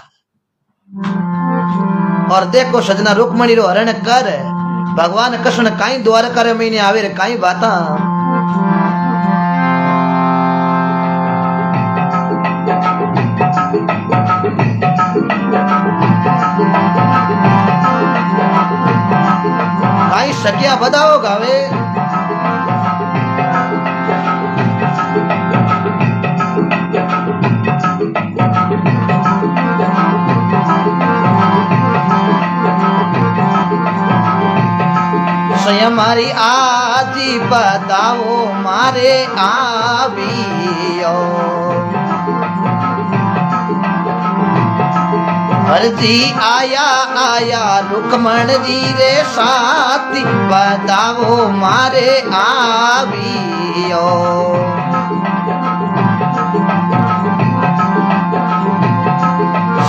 और देखो सजना रुक्मणी रो हरण कर भगवान कृष्ण काई द्वारका रे महीने आवे रे काई बाता काई सकिया बताओ गावे मारी आजी बताओ मारे आवियो हरजी आया आया रुक्मण जी रे साथी बताओ मारे आवियो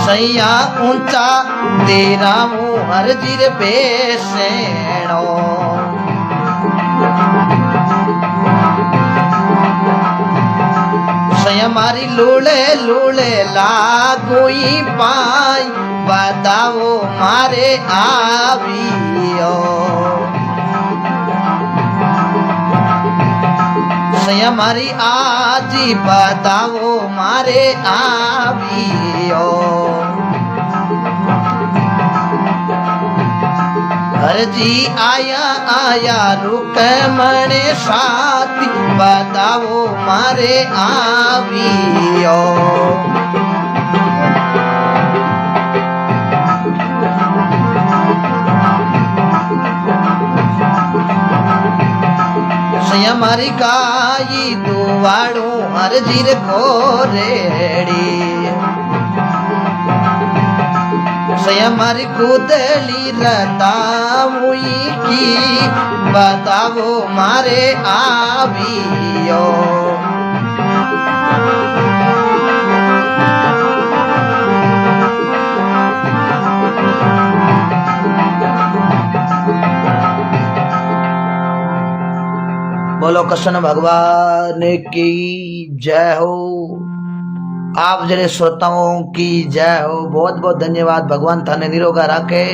सैया ऊंचा तेरा मुँह हरजी रे बेसेणो हमारी लूले लूले लागोई पाई बताओ मारे आवियो हमारी आजी बताओ मारे आवियो हरजी आया आया रुक्मणी साथी बताओ मारे आवियो हमारी गाई दुवाड़ू हरजी रे को रेड़ी से हमारी कुदली रता हुई की बताओ मारे आवियो। बोलो कृष्ण भगवान की जय हो। आप जरे श्रोताओं की जय हो। बहुत बहुत धन्यवाद। भगवान थाने निरोगा रखे।